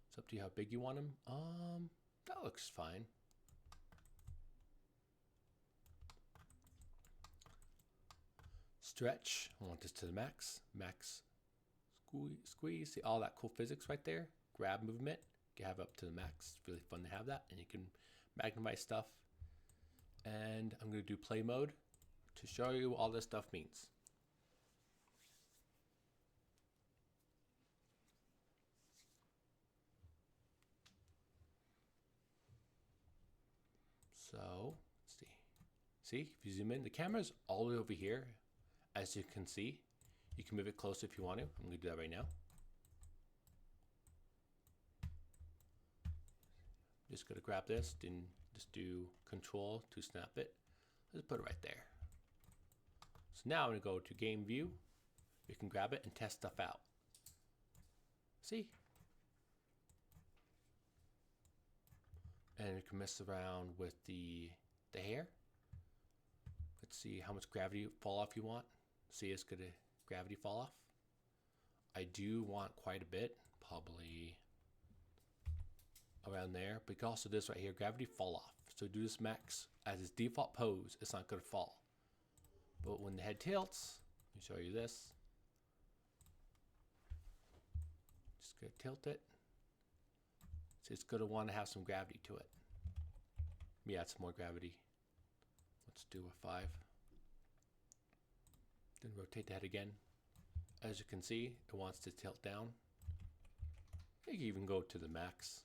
It's up to you how big you want them. That looks fine. Stretch. I want this to the max. Max. Squeeze. See all that cool physics right there? Grab movement. You have it up to the max. It's really fun to have that. And you can magnify stuff. And I'm going to do play mode to show you what all this stuff means. So, let's see. See, if you zoom in, the camera's all the way over here. As you can see, you can move it closer if you want to. I'm going to do that right now. Just going to grab this, then just do control to snap it. Let's put it right there. So now I'm going to go to game view. You can grab it and test stuff out. See? And you can mess around with the hair. Let's see how much gravity fall off you want. See, it's going to gravity fall off. I do want quite a bit, probably around there. But you can also do this right here, gravity fall off. So do this max as its default pose. It's not going to fall. But when the head tilts, let me show you this. Just going to tilt it. So it's going to want to have some gravity to it. Let me add some more gravity. Let's do a 5. Then rotate the head again. As you can see, it wants to tilt down. You can even go to the max.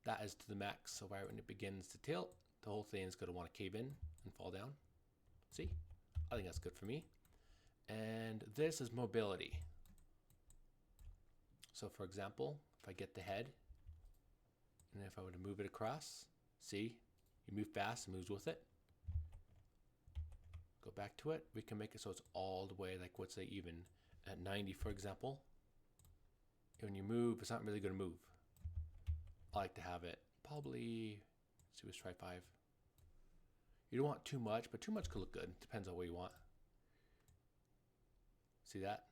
That is to the max, so right when it begins to tilt, the whole thing is going to want to cave in and fall down. See? I think that's good for me. And this is mobility. So for example, if I get the head, and if I were to move it across, see? You move fast, it moves with it. Go back to it. We can make it so it's all the way, like let's say even at 90, for example. When you move, it's not really going to move. I like to have it probably, let's see, let's try 5. You don't want too much, but too much could look good. Depends on what you want. See that?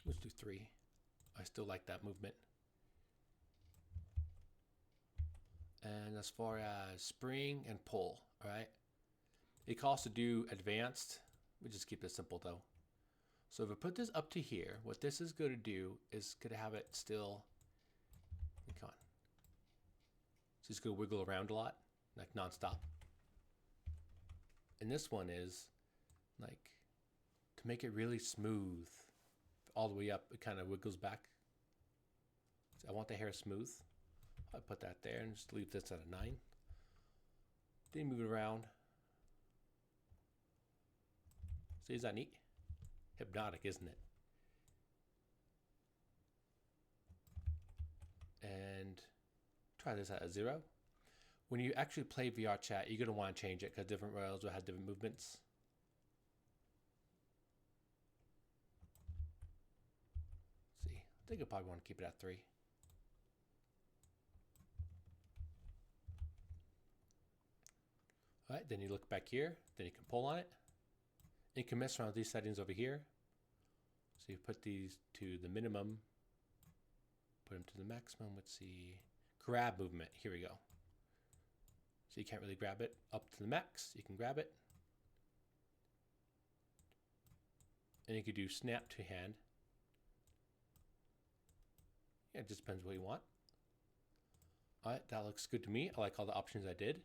Let's do 3. I still like that movement. And as far as spring and pull, all right? You can also do advanced. We just keep it simple though. So if I put this up to here, what this is going to do is going to have it still, come on. So it's going to wiggle around a lot, like nonstop. And this one is like, to make it really smooth, all the way up, it kind of wiggles back. So I want the hair smooth. I put that there and just leave this at a 9. Then move it around. See, is that neat? Hypnotic, isn't it? And try this at a 0. When you actually play VRChat, you're going to want to change it because different rails will have different movements. Let's see, I think I probably want to keep it at 3. All right, then you look back here, then you can pull on it. And you can mess around with these settings over here. So you put these to the minimum, put them to the maximum. Let's see, grab movement, here we go. So you can't really grab it up to the max, you can grab it. And you could do snap to hand. Yeah, it just depends what you want. All right, that looks good to me. I like all the options I did.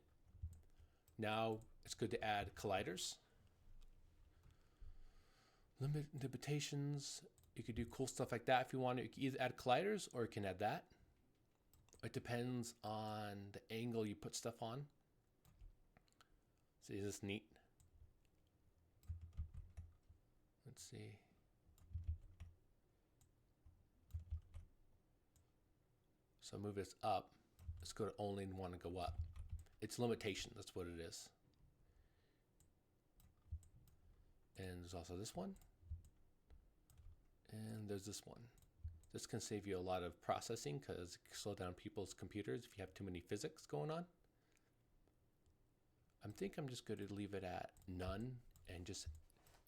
Now it's good to add colliders. Limitations, you could do cool stuff like that if you want to. You can either add colliders or you can add that. It depends on the angle you put stuff on. See, is this neat? Let's see. So move this up. Let's go to only want to go up. It's limitation, that's what it is. And there's also this one. And there's this one. This can save you a lot of processing because it can slow down people's computers if you have too many physics going on. I think I'm just going to leave it at none and just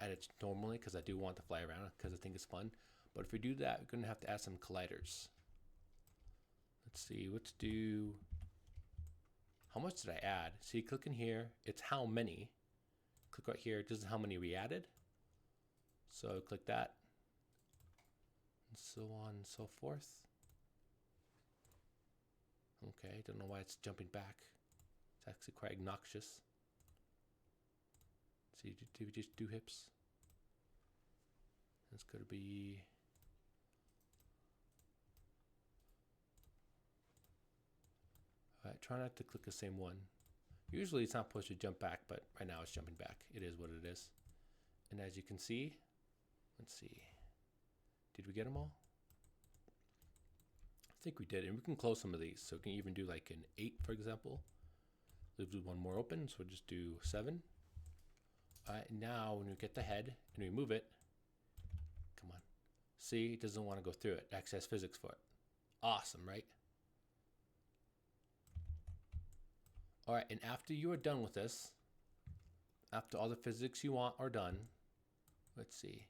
add it normally because I do want to fly around because I think it's fun. But if we do that, we're going to have to add some colliders. Let's see, let's do, how much did I add? See, click in here, it's how many. Click right here, this is how many we added. So click that. And so on and so forth. Okay, don't know why it's jumping back. It's actually quite obnoxious. See, do we just do hips? It's going to be, alright, try not to click the same one. Usually it's not supposed to jump back, but right now it's jumping back. It is what it is. And as you can see, let's see. Did we get them all? I think we did, and we can close some of these. So we can even do like an 8, for example. Leave one more open, so we'll just do 7. Alright, now when we get the head and we move it, come on. See, it doesn't want to go through it. It actually has physics for it. Awesome, right? Alright, and after you are done with this, after all the physics you want are done, let's see.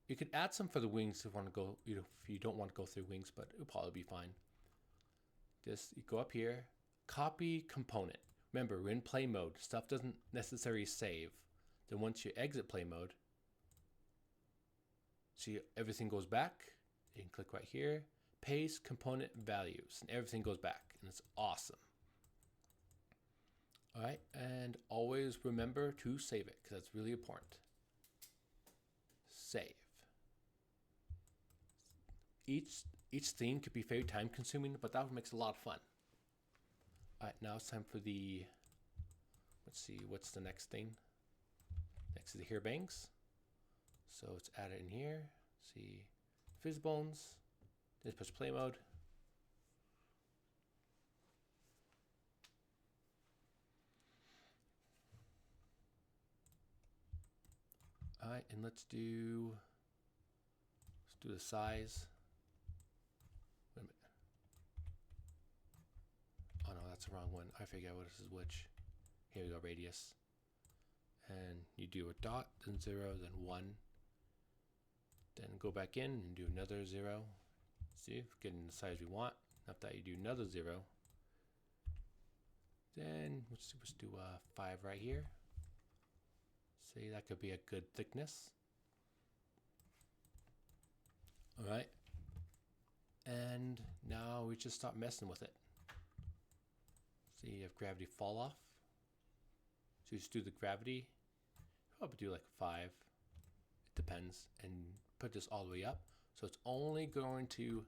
You could add some for the wings if you want to go, if you don't want to go through wings, but it'll probably be fine. Just you go up here, copy component. Remember, we're in play mode. Stuff doesn't necessarily save. Then once you exit play mode, see everything goes back. You can click right here, paste component values, and everything goes back, and it's awesome. All right, and always remember to save it because that's really important. Save. Each thing could be very time consuming, but that makes it a lot of fun. All right, now it's time for the, let's see, what's the next thing? Next is the hair bangs. So let's add it in here. See, fizz bones. Just push play mode. All right, and let's do the size. Wait a minute. Oh no, that's the wrong one. I figure out what this is which. Here we go, radius. And you do a dot, then 0, then 1. Then go back in and do another 0. See, getting the size we want. After that, you do another 0. Then let's do 5 right here. See, that could be a good thickness. All right. And now we just start messing with it. See, you have gravity fall off. So you just do the gravity. Probably do like 5. It depends. And put this all the way up. So it's only going to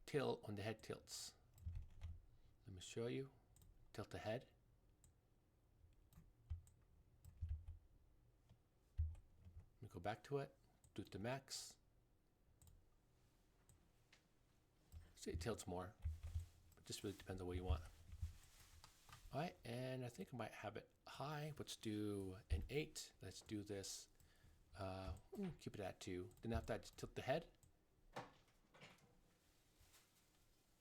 tilt when the head tilts. Let me show you. Tilt the head. Let me go back to it. Do it to max. See, it tilts more. But just really depends on what you want. All right, and I think I might have it high. Let's do an 8. Let's do this. Keep it at 2. Then after that, just tilt the head.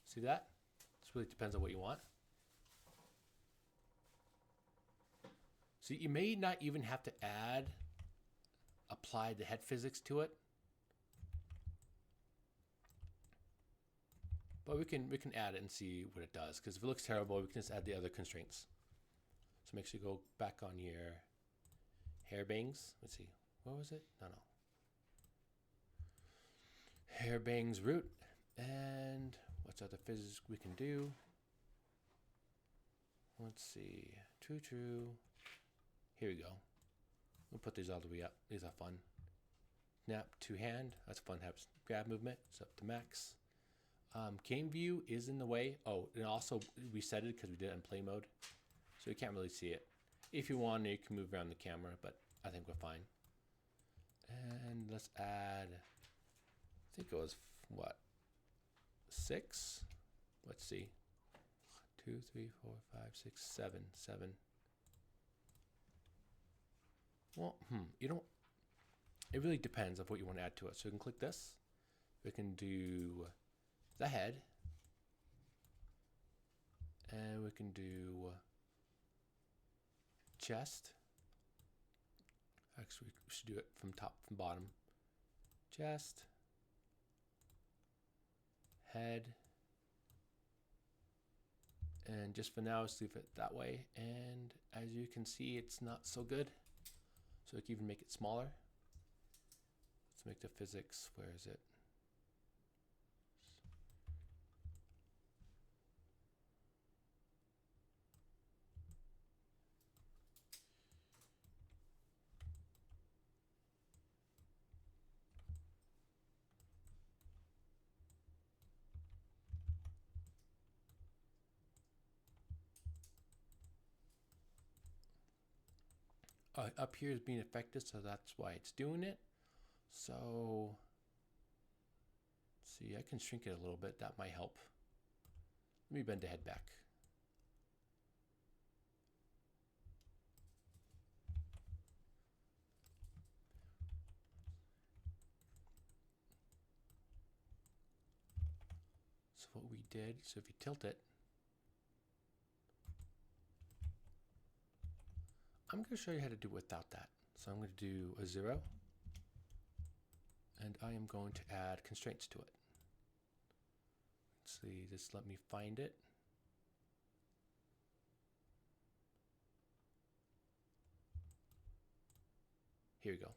See that? This really depends on what you want. So you may not even have to apply the head physics to it. But we can add it and see what it does. Because if it looks terrible, we can just add the other constraints. So make sure you go back on your hair bangs. Let's see. What was it? No. Hair bangs root. And what's other physics we can do? Let's see. True. Here we go. We'll put these all the way up. These are fun. Snap to hand. That's fun. Have grab movement. It's up to max. Game view is in the way. Oh, and also reset it because we did it in play mode. So you can't really see it. If you want, you can move around the camera, but I think we're fine. And let's add, I think it was what, 6? Let's see. 2, 3, 4, 5, 6, 7, 7. Well, you don't, it really depends on what you want to add to it. So we can click this. We can do the head. And we can do chest. Actually, we should do it from top from bottom. Chest. Head. And just for now, let's leave it that way. And as you can see, it's not so good. So we can even make it smaller. Let's make the physics, where is it? Up here is being affected, so that's why it's doing it. So, let's see, I can shrink it a little bit. That might help. Let me bend the head back. So what we did, so if you tilt it, I'm going to show you how to do it without that. So I'm going to do a 0. And I am going to add constraints to it. Let's see, just let me find it. Here we go.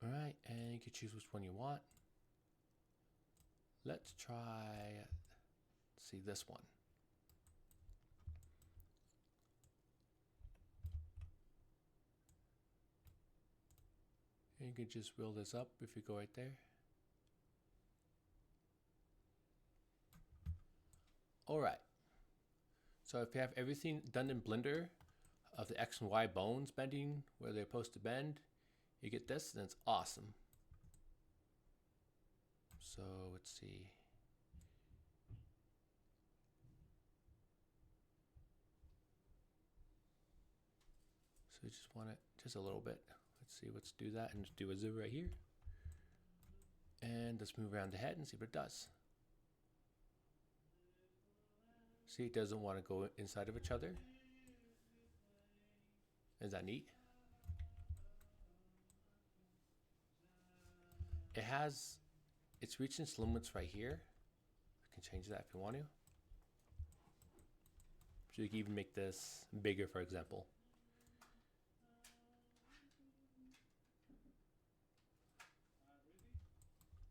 All right, and you can choose which one you want. Let's try, see this one. And you can just wheel this up if you go right there. All right. So if you have everything done in Blender of the X and Y bones bending where they're supposed to bend, you get this, and it's awesome. So let's see. So we just want it just a little bit. Let's see, let's do that and just do a 0 right here. And let's move around the head and see what it does. See, it doesn't want to go inside of each other. Is that neat? It's reaching its limits right here. You can change that if you want to. So you can even make this bigger, for example.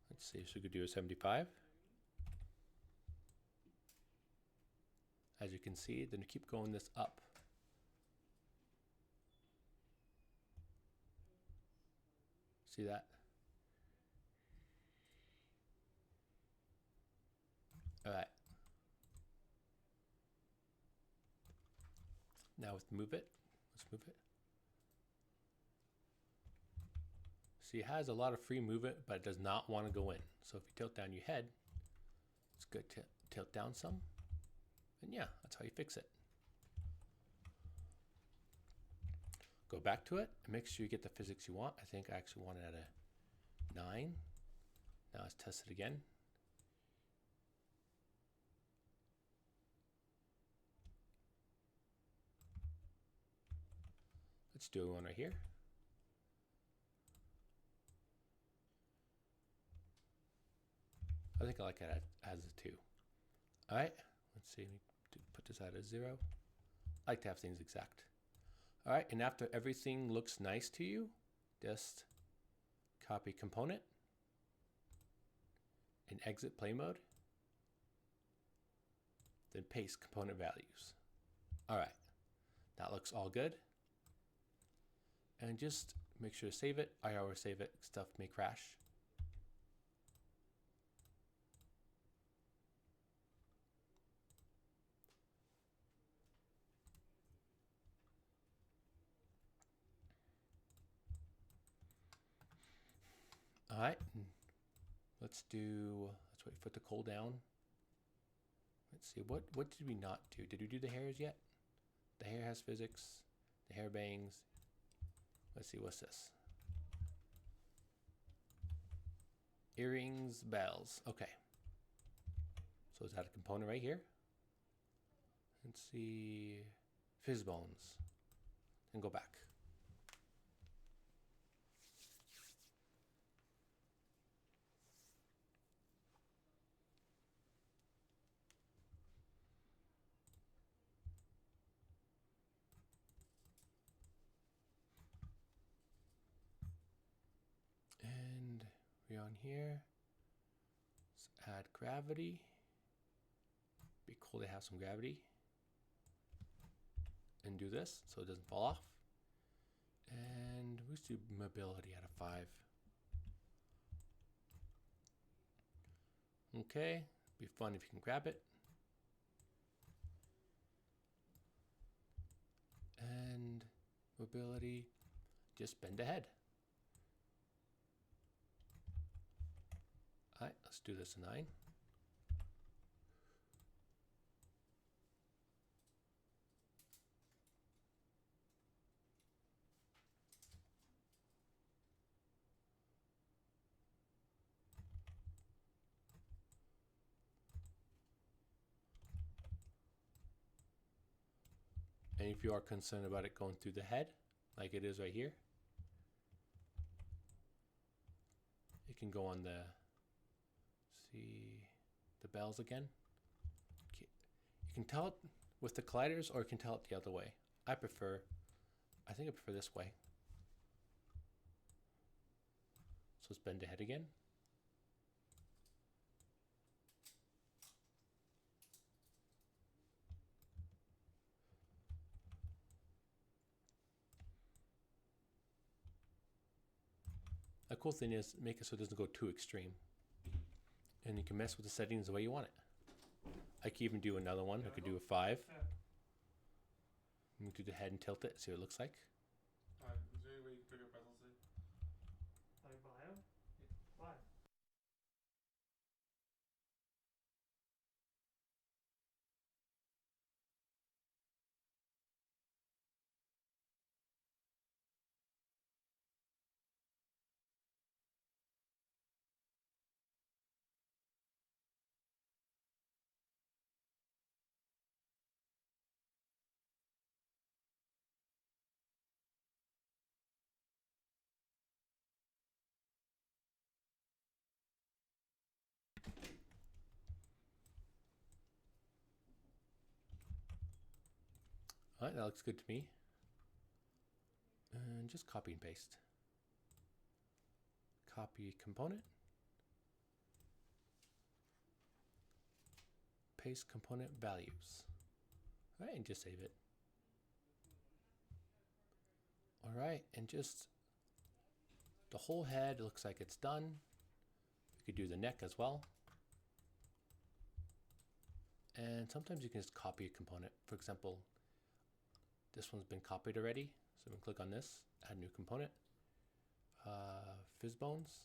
Let's see, so we could do a 75. As you can see, then you keep going this up. See that? All right. Now let's move it. Let's move it. See, it has a lot of free movement, but it does not want to go in. So if you tilt down your head, it's good to tilt down some. And yeah, that's how you fix it. Go back to it and make sure you get the physics you want. I think I actually want it at a 9. Now let's test it again. Let's do one right here. I think I like it as a 2. All right, let's see, put this at a 0. I like to have things exact. All right, and after everything looks nice to you, just copy component and exit play mode, then paste component values. All right, that looks all good. And just make sure to save it. I always save it, stuff may crash. All right, let's wait for it to cool down. Let's see, what did we not do? Did we do the hairs yet? The hair has physics, the hair bangs. Let's see, what's this? Earrings, bells. Okay. So is that a component right here? Let's see, fizz bones, and go back. And we're on here. Let's add gravity. Be cool to have some gravity. And do this so it doesn't fall off. And let's do mobility out of 5. Okay, be fun if you can grab it. And mobility, just bend ahead. All right, let's do this a 9. And if you are concerned about it going through the head, like it is right here, it can go on the, see the bells again. Okay. You can tell it with the colliders, or you can tell it the other way. I think I prefer this way. So let's bend the head again. A cool thing is make it so it doesn't go too extreme. And you can mess with the settings the way you want it. I can even do another one. I could do a 5. Yeah. You can do the head and tilt it, see what it looks like. Is there any way you can pick up pencil stick? Like bio? Why? All right, that looks good to me. And just copy and paste. Copy component. Paste component values. All right, and just save it. All right, and just the whole head looks like it's done. You could do the neck as well. And sometimes you can just copy a component. For example, this one's been copied already. So we can click on this, add new component, fizz bones,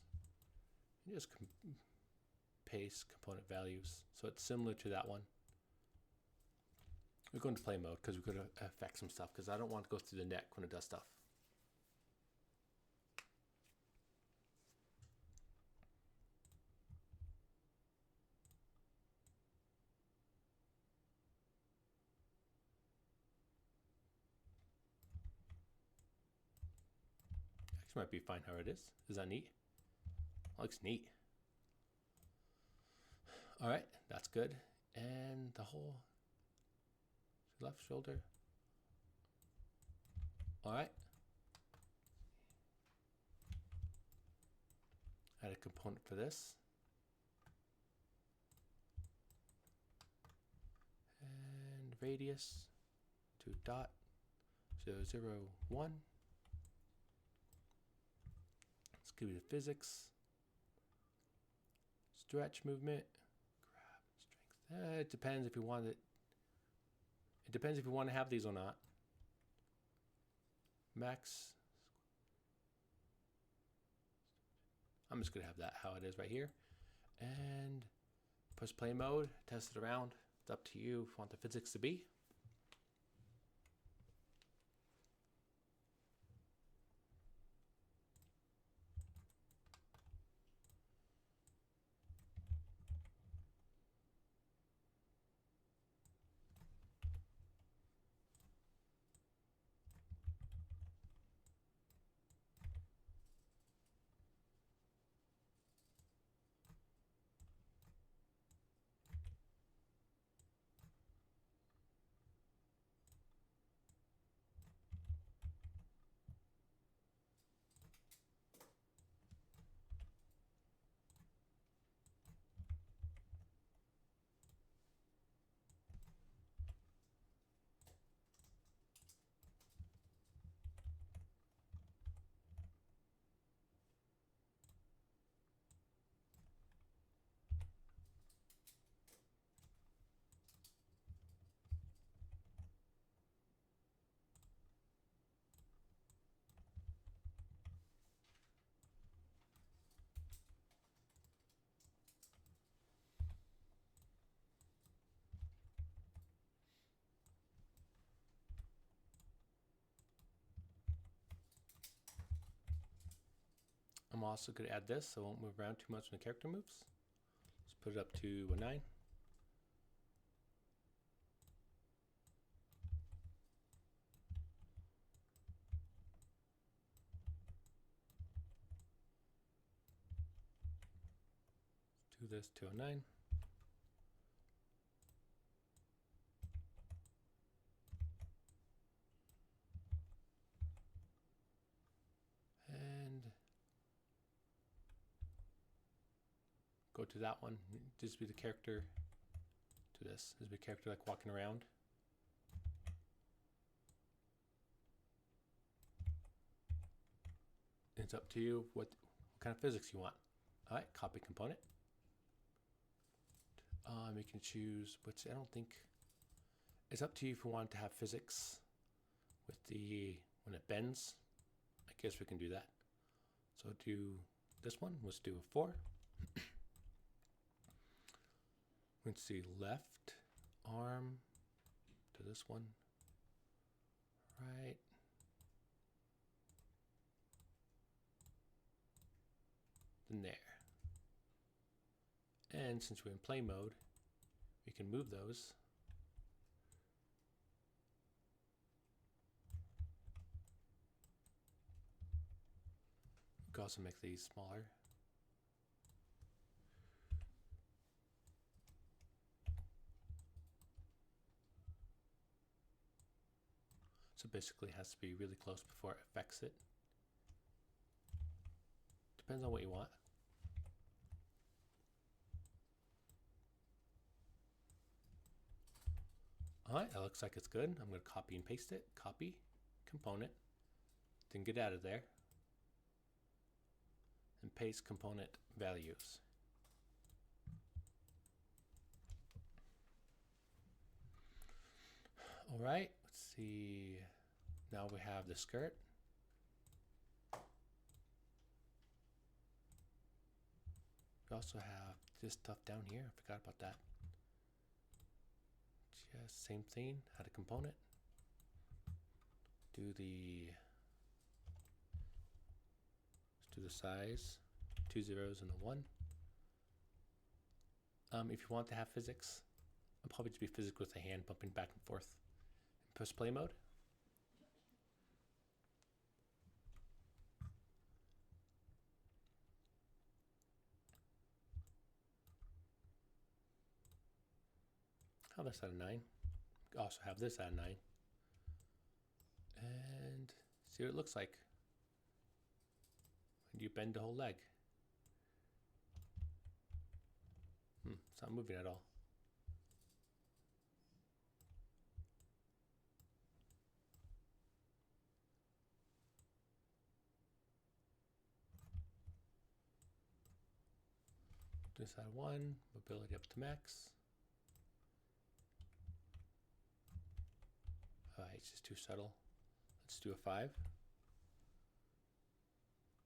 and just paste component values. So it's similar to that one. We're going to play mode because we could affect some stuff because I don't want to go through the neck when it does stuff. Actually might be fine how it is. Is that neat? That looks neat. All right, that's good. And the whole left shoulder. All right. Add a component for this. And radius to dot 0, 0, 1. Let's give it a physics. Stretch movement. Grab strength. It depends if you want it. It depends if you want to have these or not. Max. I'm just gonna have that how it is right here. And press play mode, test it around. It's up to you if you want the physics to be. I'm also going to add this so I won't move around too much when the character moves. Let's put it up to a 9. Let's do this to a 9. And go to that one. Just be the character to this. Just be a character like walking around. It's up to you what kind of physics you want. All right, copy component. You can choose, which I don't think, it's up to you if you want to have physics with the, when it bends. I guess we can do that. So do this one, let's do a 4. Let's see, left arm to this one, right. Then there. And since we're in play mode, we can move those. We can also make these smaller. So basically it has to be really close before it affects it. Depends on what you want. Alright, that looks like it's good. I'm going to copy and paste it. Copy, component, then get out of there. And paste component values. Alright, let's see. Now we have the skirt. We also have this stuff down here. I forgot about that. Just same thing, add a component. Do the, let's do the size, 2 zeros and a 1. If you want to have physics, I'll probably just be physics with the hand bumping back and forth. Press play mode. Have this at a 9. Also have this at a 9. And see what it looks like when you bend the whole leg. It's not moving at all. This at 1, mobility up to max. Alright, it's just too subtle. Let's do a 5.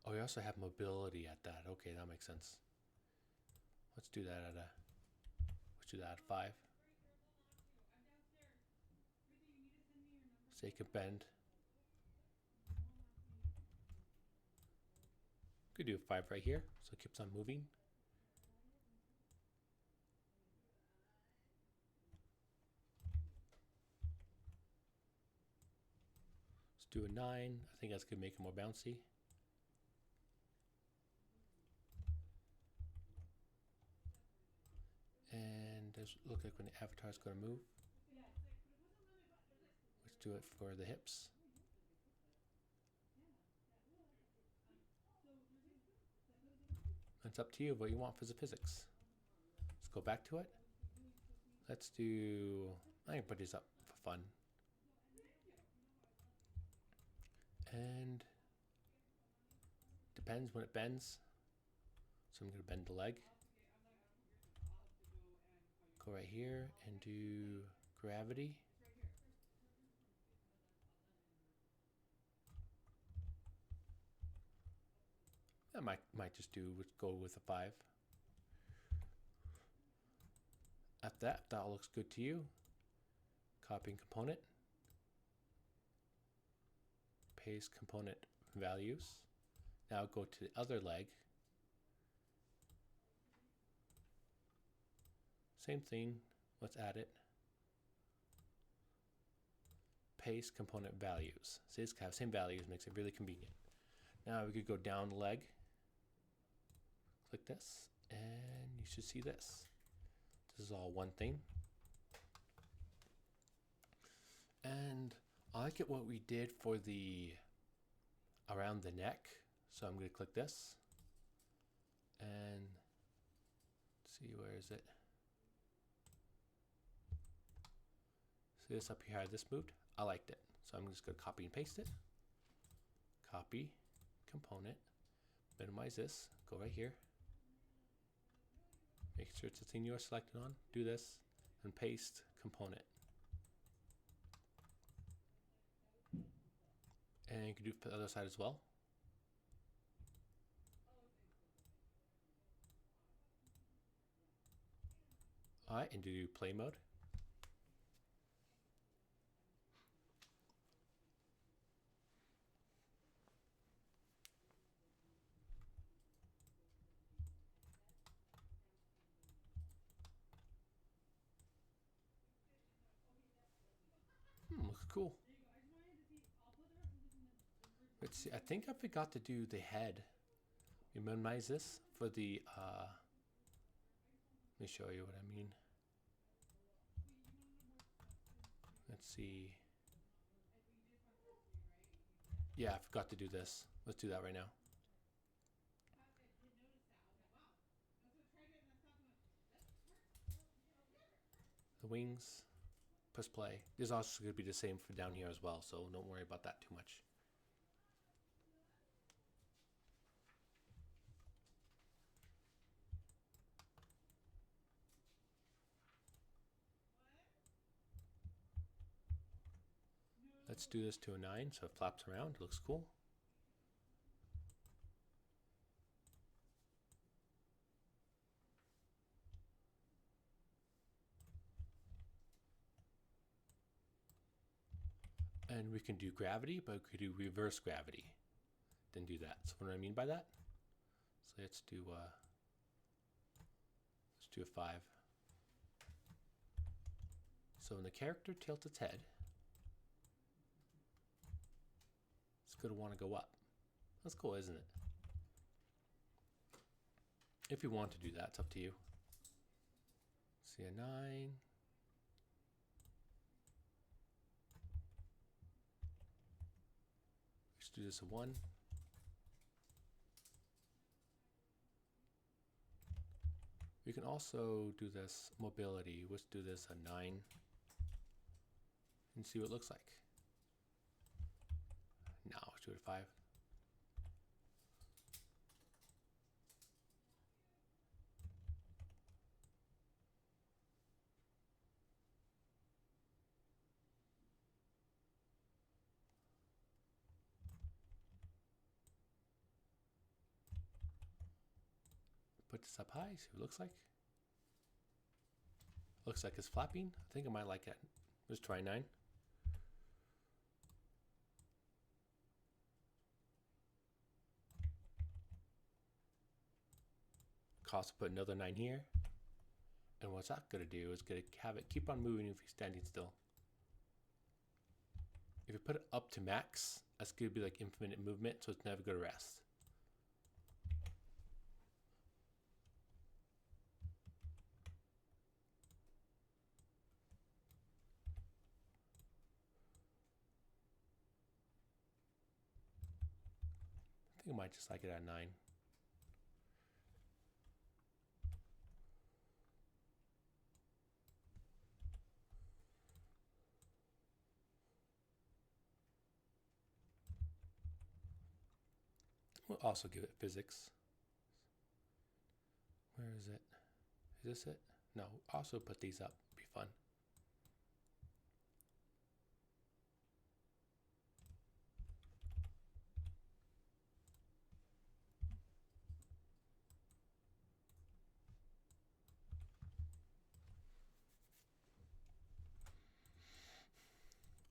Oh, we also have mobility at that. Okay, that makes sense. Let's do that at 5. So you can bend. Could do a 5 right here, so it keeps on moving. Let's do a 9. I think that's gonna make it more bouncy. And does look like when the avatar is gonna move. Let's do it for the hips. It's up to you what you want for the physics. Let's go back to it. Let's do, I can put these up for fun. And depends when it bends. So I'm gonna bend the leg. Go right here and do gravity. I might just go with a 5. At that looks good to you. Copying component. Paste component values. Now go to the other leg. Same thing. Let's add it. Paste component values. See, it's have same values, makes it really convenient. Now we could go down the leg. Click this, and you should see this. This is all one thing. And I like it what we did for the around the neck. So I'm going to click this and see, where is it? See this up here, how this moved? I liked it. So I'm just going to copy and paste it. Copy, component, minimize this, go right here. Make sure it's the thing you are selected on. Do this and paste component. And you can do it for the other side as well. Alright, and do play mode. Looks cool. Let's see, I think I forgot to do the head. We minimize this for the, let me show you what I mean. Let's see. Yeah, I forgot to do this. Let's do that right now. The wings, press play. This is also going to be the same for down here as well, so don't worry about that too much. Let's do this to a 9 so it flaps around. It looks cool. And we can do gravity, but we could do reverse gravity. Then do that. So what do I mean by that? So let's do a 5. So when the character tilts its head, it's going to want to go up. That's cool, isn't it? If you want to do that, it's up to you. See a 9. Let's do this a 1. We can also do this mobility. Let's do this a 9 and see what it looks like. Now let's do it a 5. put this up high, see what it looks like. Looks like it's flapping. I think I might like it. Let's try 9. Also put another 9 here. And what's that going to do is going to have it keep on moving if you're standing still. If you put it up to max, that's going to be like infinite movement, so it's never going to rest. I think I might just like it at 9. We'll also give it physics. Where is it? Is this it? No, also put these up. Be fun.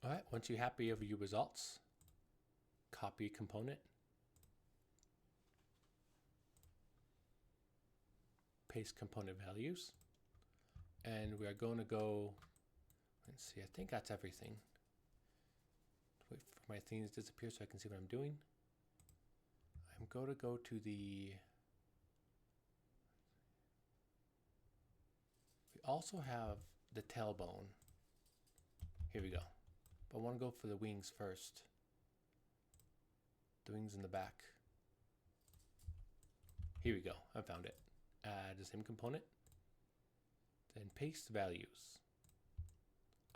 All right, once you're happy of your results, copy component, paste component values, and we are going to go, let's see, I think that's everything. Wait for my things to disappear so I can see what I'm doing. I'm going to go to the, we also have the tailbone. Here we go. But I want to go for the wings first. The wings in the back. Here we go. I found it. Add the same component. Then paste values.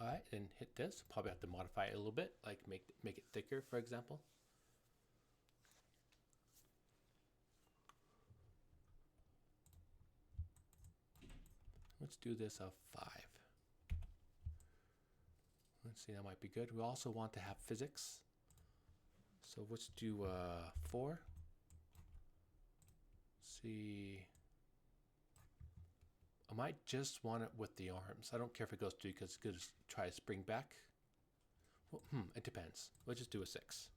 Alright, then hit this. Probably have to modify it a little bit, like make it thicker, for example. Let's do this a 5. Let's see, that might be good. We also want to have physics. So let's do 4. Let's see. I might just want it with the arms. I don't care if it goes 3 because it's good to try to spring back. Well, it depends. Let's just do a 6.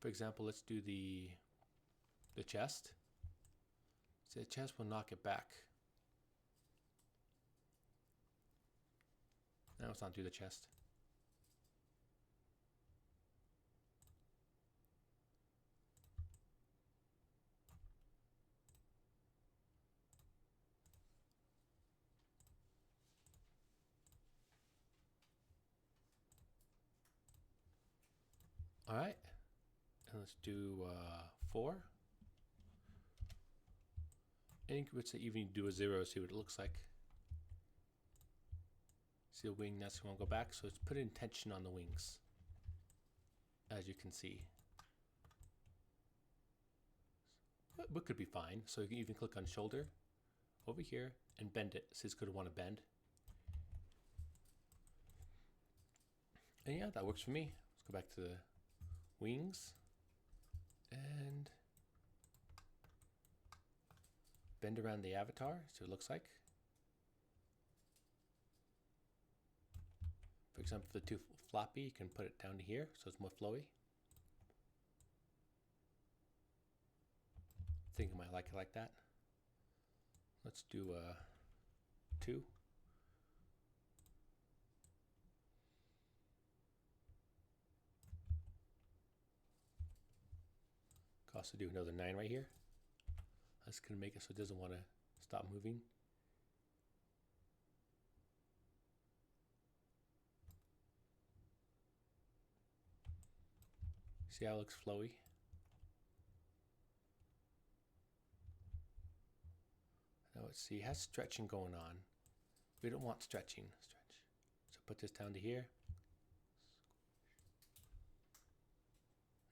For example, let's do the chest. So the chest will knock it back. Now let's not do the chest. All right, and let's do 4. I think let's even do a 0, see what it looks like. See the wing, that's going to go back. So let's put intention on the wings, as you can see. What could be fine. So you can even click on shoulder over here and bend it. So it's going to want to bend. And yeah, that works for me. Let's go back to the wings and bend around the avatar so it looks like. For example, if the too floppy, you can put it down to here so it's more flowy. I think I might like it like that. Let's do 2. Could also do another 9 right here. That's going to make it so it doesn't want to stop moving. See how it looks flowy? Now let's see, it has stretching going on. We don't want stretching. So put this down to here.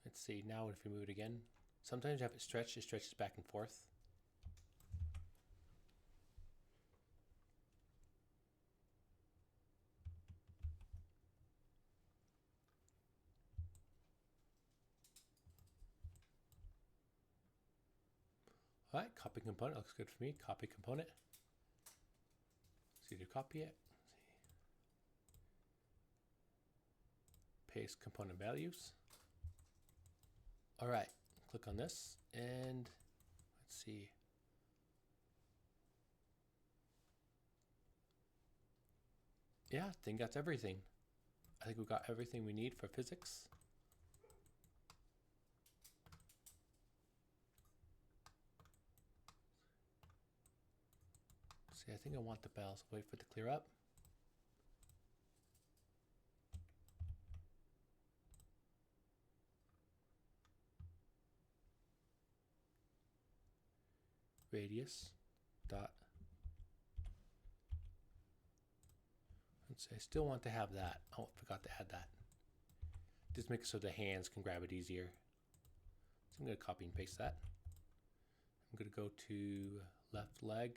Let's see, now if we move it again. Sometimes you have it stretch, it stretches back and forth. All right, copy component looks good for me. Copy component. See to copy it. Paste component values. All right, click on this and let's see. Yeah, I think that's everything. I think we got everything we need for physics. See, I think I want the bells. Wait for it to clear up. Radius dot. Let's say I still want to have that. Oh, I forgot to add that. Just make it so the hands can grab it easier. So I'm going to copy and paste that. I'm going to go to left leg,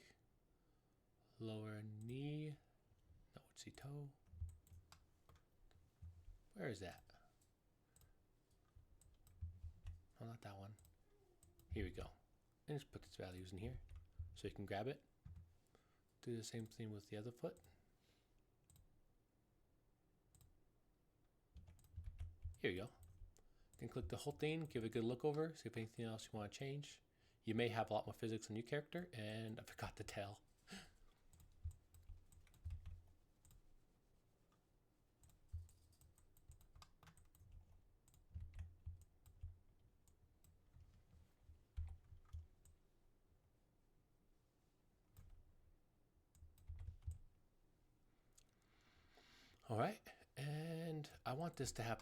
lower knee. No, let's see, toe. Where is that? Oh, not that one. Here we go. And just put its values in here so you can grab it. Do the same thing with the other foot. Here you go. Then click the whole thing, give it a good look over, see if anything else you want to change. You may have a lot more physics on your character, and I forgot the tail. All right, and I want this to have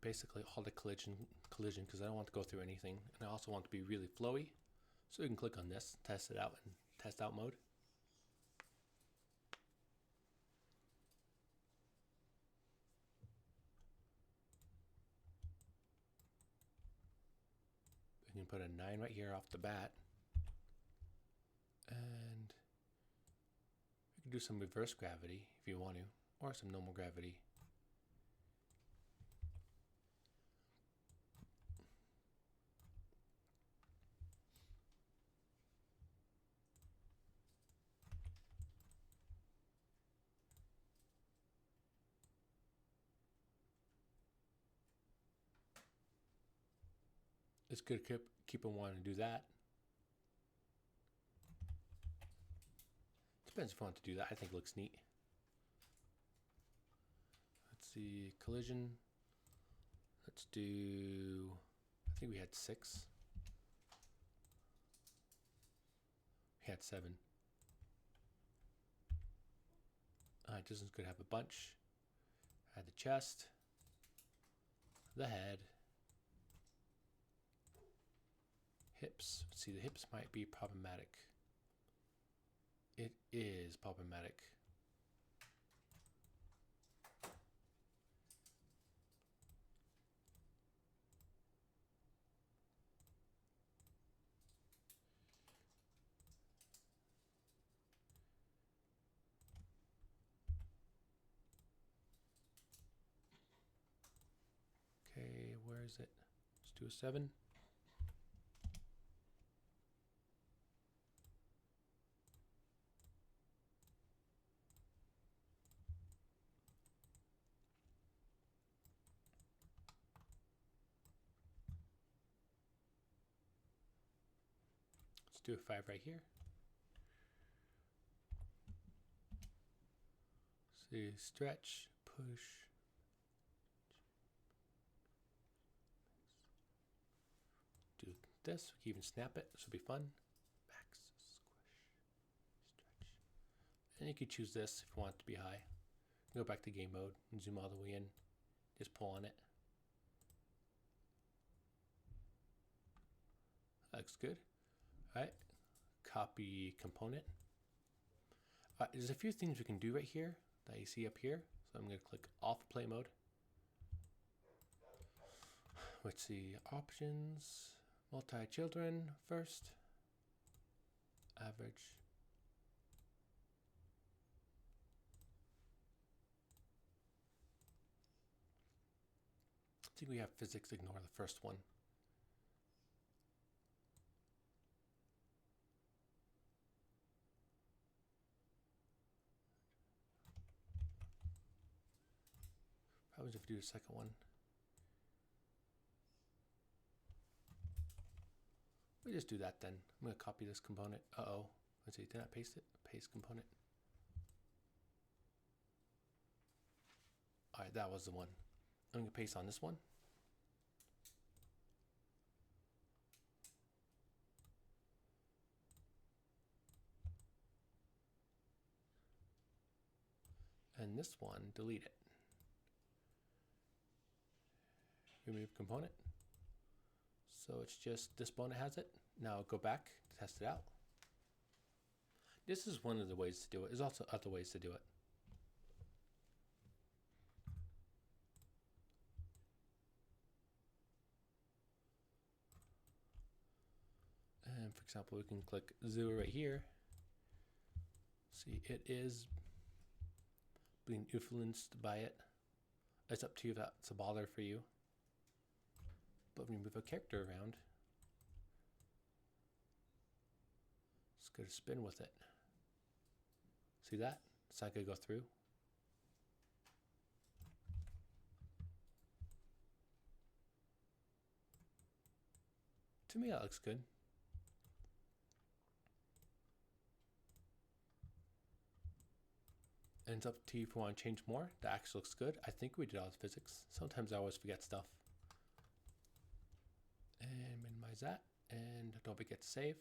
basically all the collision because I don't want to go through anything, and I also want it to be really flowy. So you can click on this, test it out in test out mode. You can put a 9 right here off the bat, and you can do some reverse gravity if you want to, or some normal gravity. It's good to keep on wanting to do that. Depends if you want to do that. I think it looks neat. Let's see, collision. Let's do, I think we had 6. We had 7. This is good to have a bunch. Add the chest, the head, hips. Let's see, the hips might be problematic. It is problematic. Okay, where is it? Let's do a 7. Let's do a 5 right here. See, stretch, push. Do this, we can even snap it, this will be fun. Max, squish, stretch. And you could choose this if you want it to be high. Go back to game mode and zoom all the way in. Just pull on it. That looks good. All right, copy component. There's a few things we can do right here that you see up here. So I'm going to click off play mode. Let's see, options, multi-children first, average. I think we have physics, ignore the first one. happens if we do a second one? We just do that then. I'm going to copy this component. Uh-oh. Let's see, did I paste it? Paste component. All right, that was the one. I'm going to paste on this one. And this one, delete it. Remove component. So it's just this one has it. Now go back, test it out. This is one of the ways to do it. There's also other ways to do it. And for example, we can click 0 right here. See, it is being influenced by it. It's up to you if that's a bother for you. But when you move a character around, it's going to spin with it. See that? It's not going to go through. To me, that looks good. And it's up to you if you want to change more. That actually looks good. I think we did all the physics. Sometimes I always forget stuff. And minimize that. And don't forget to save.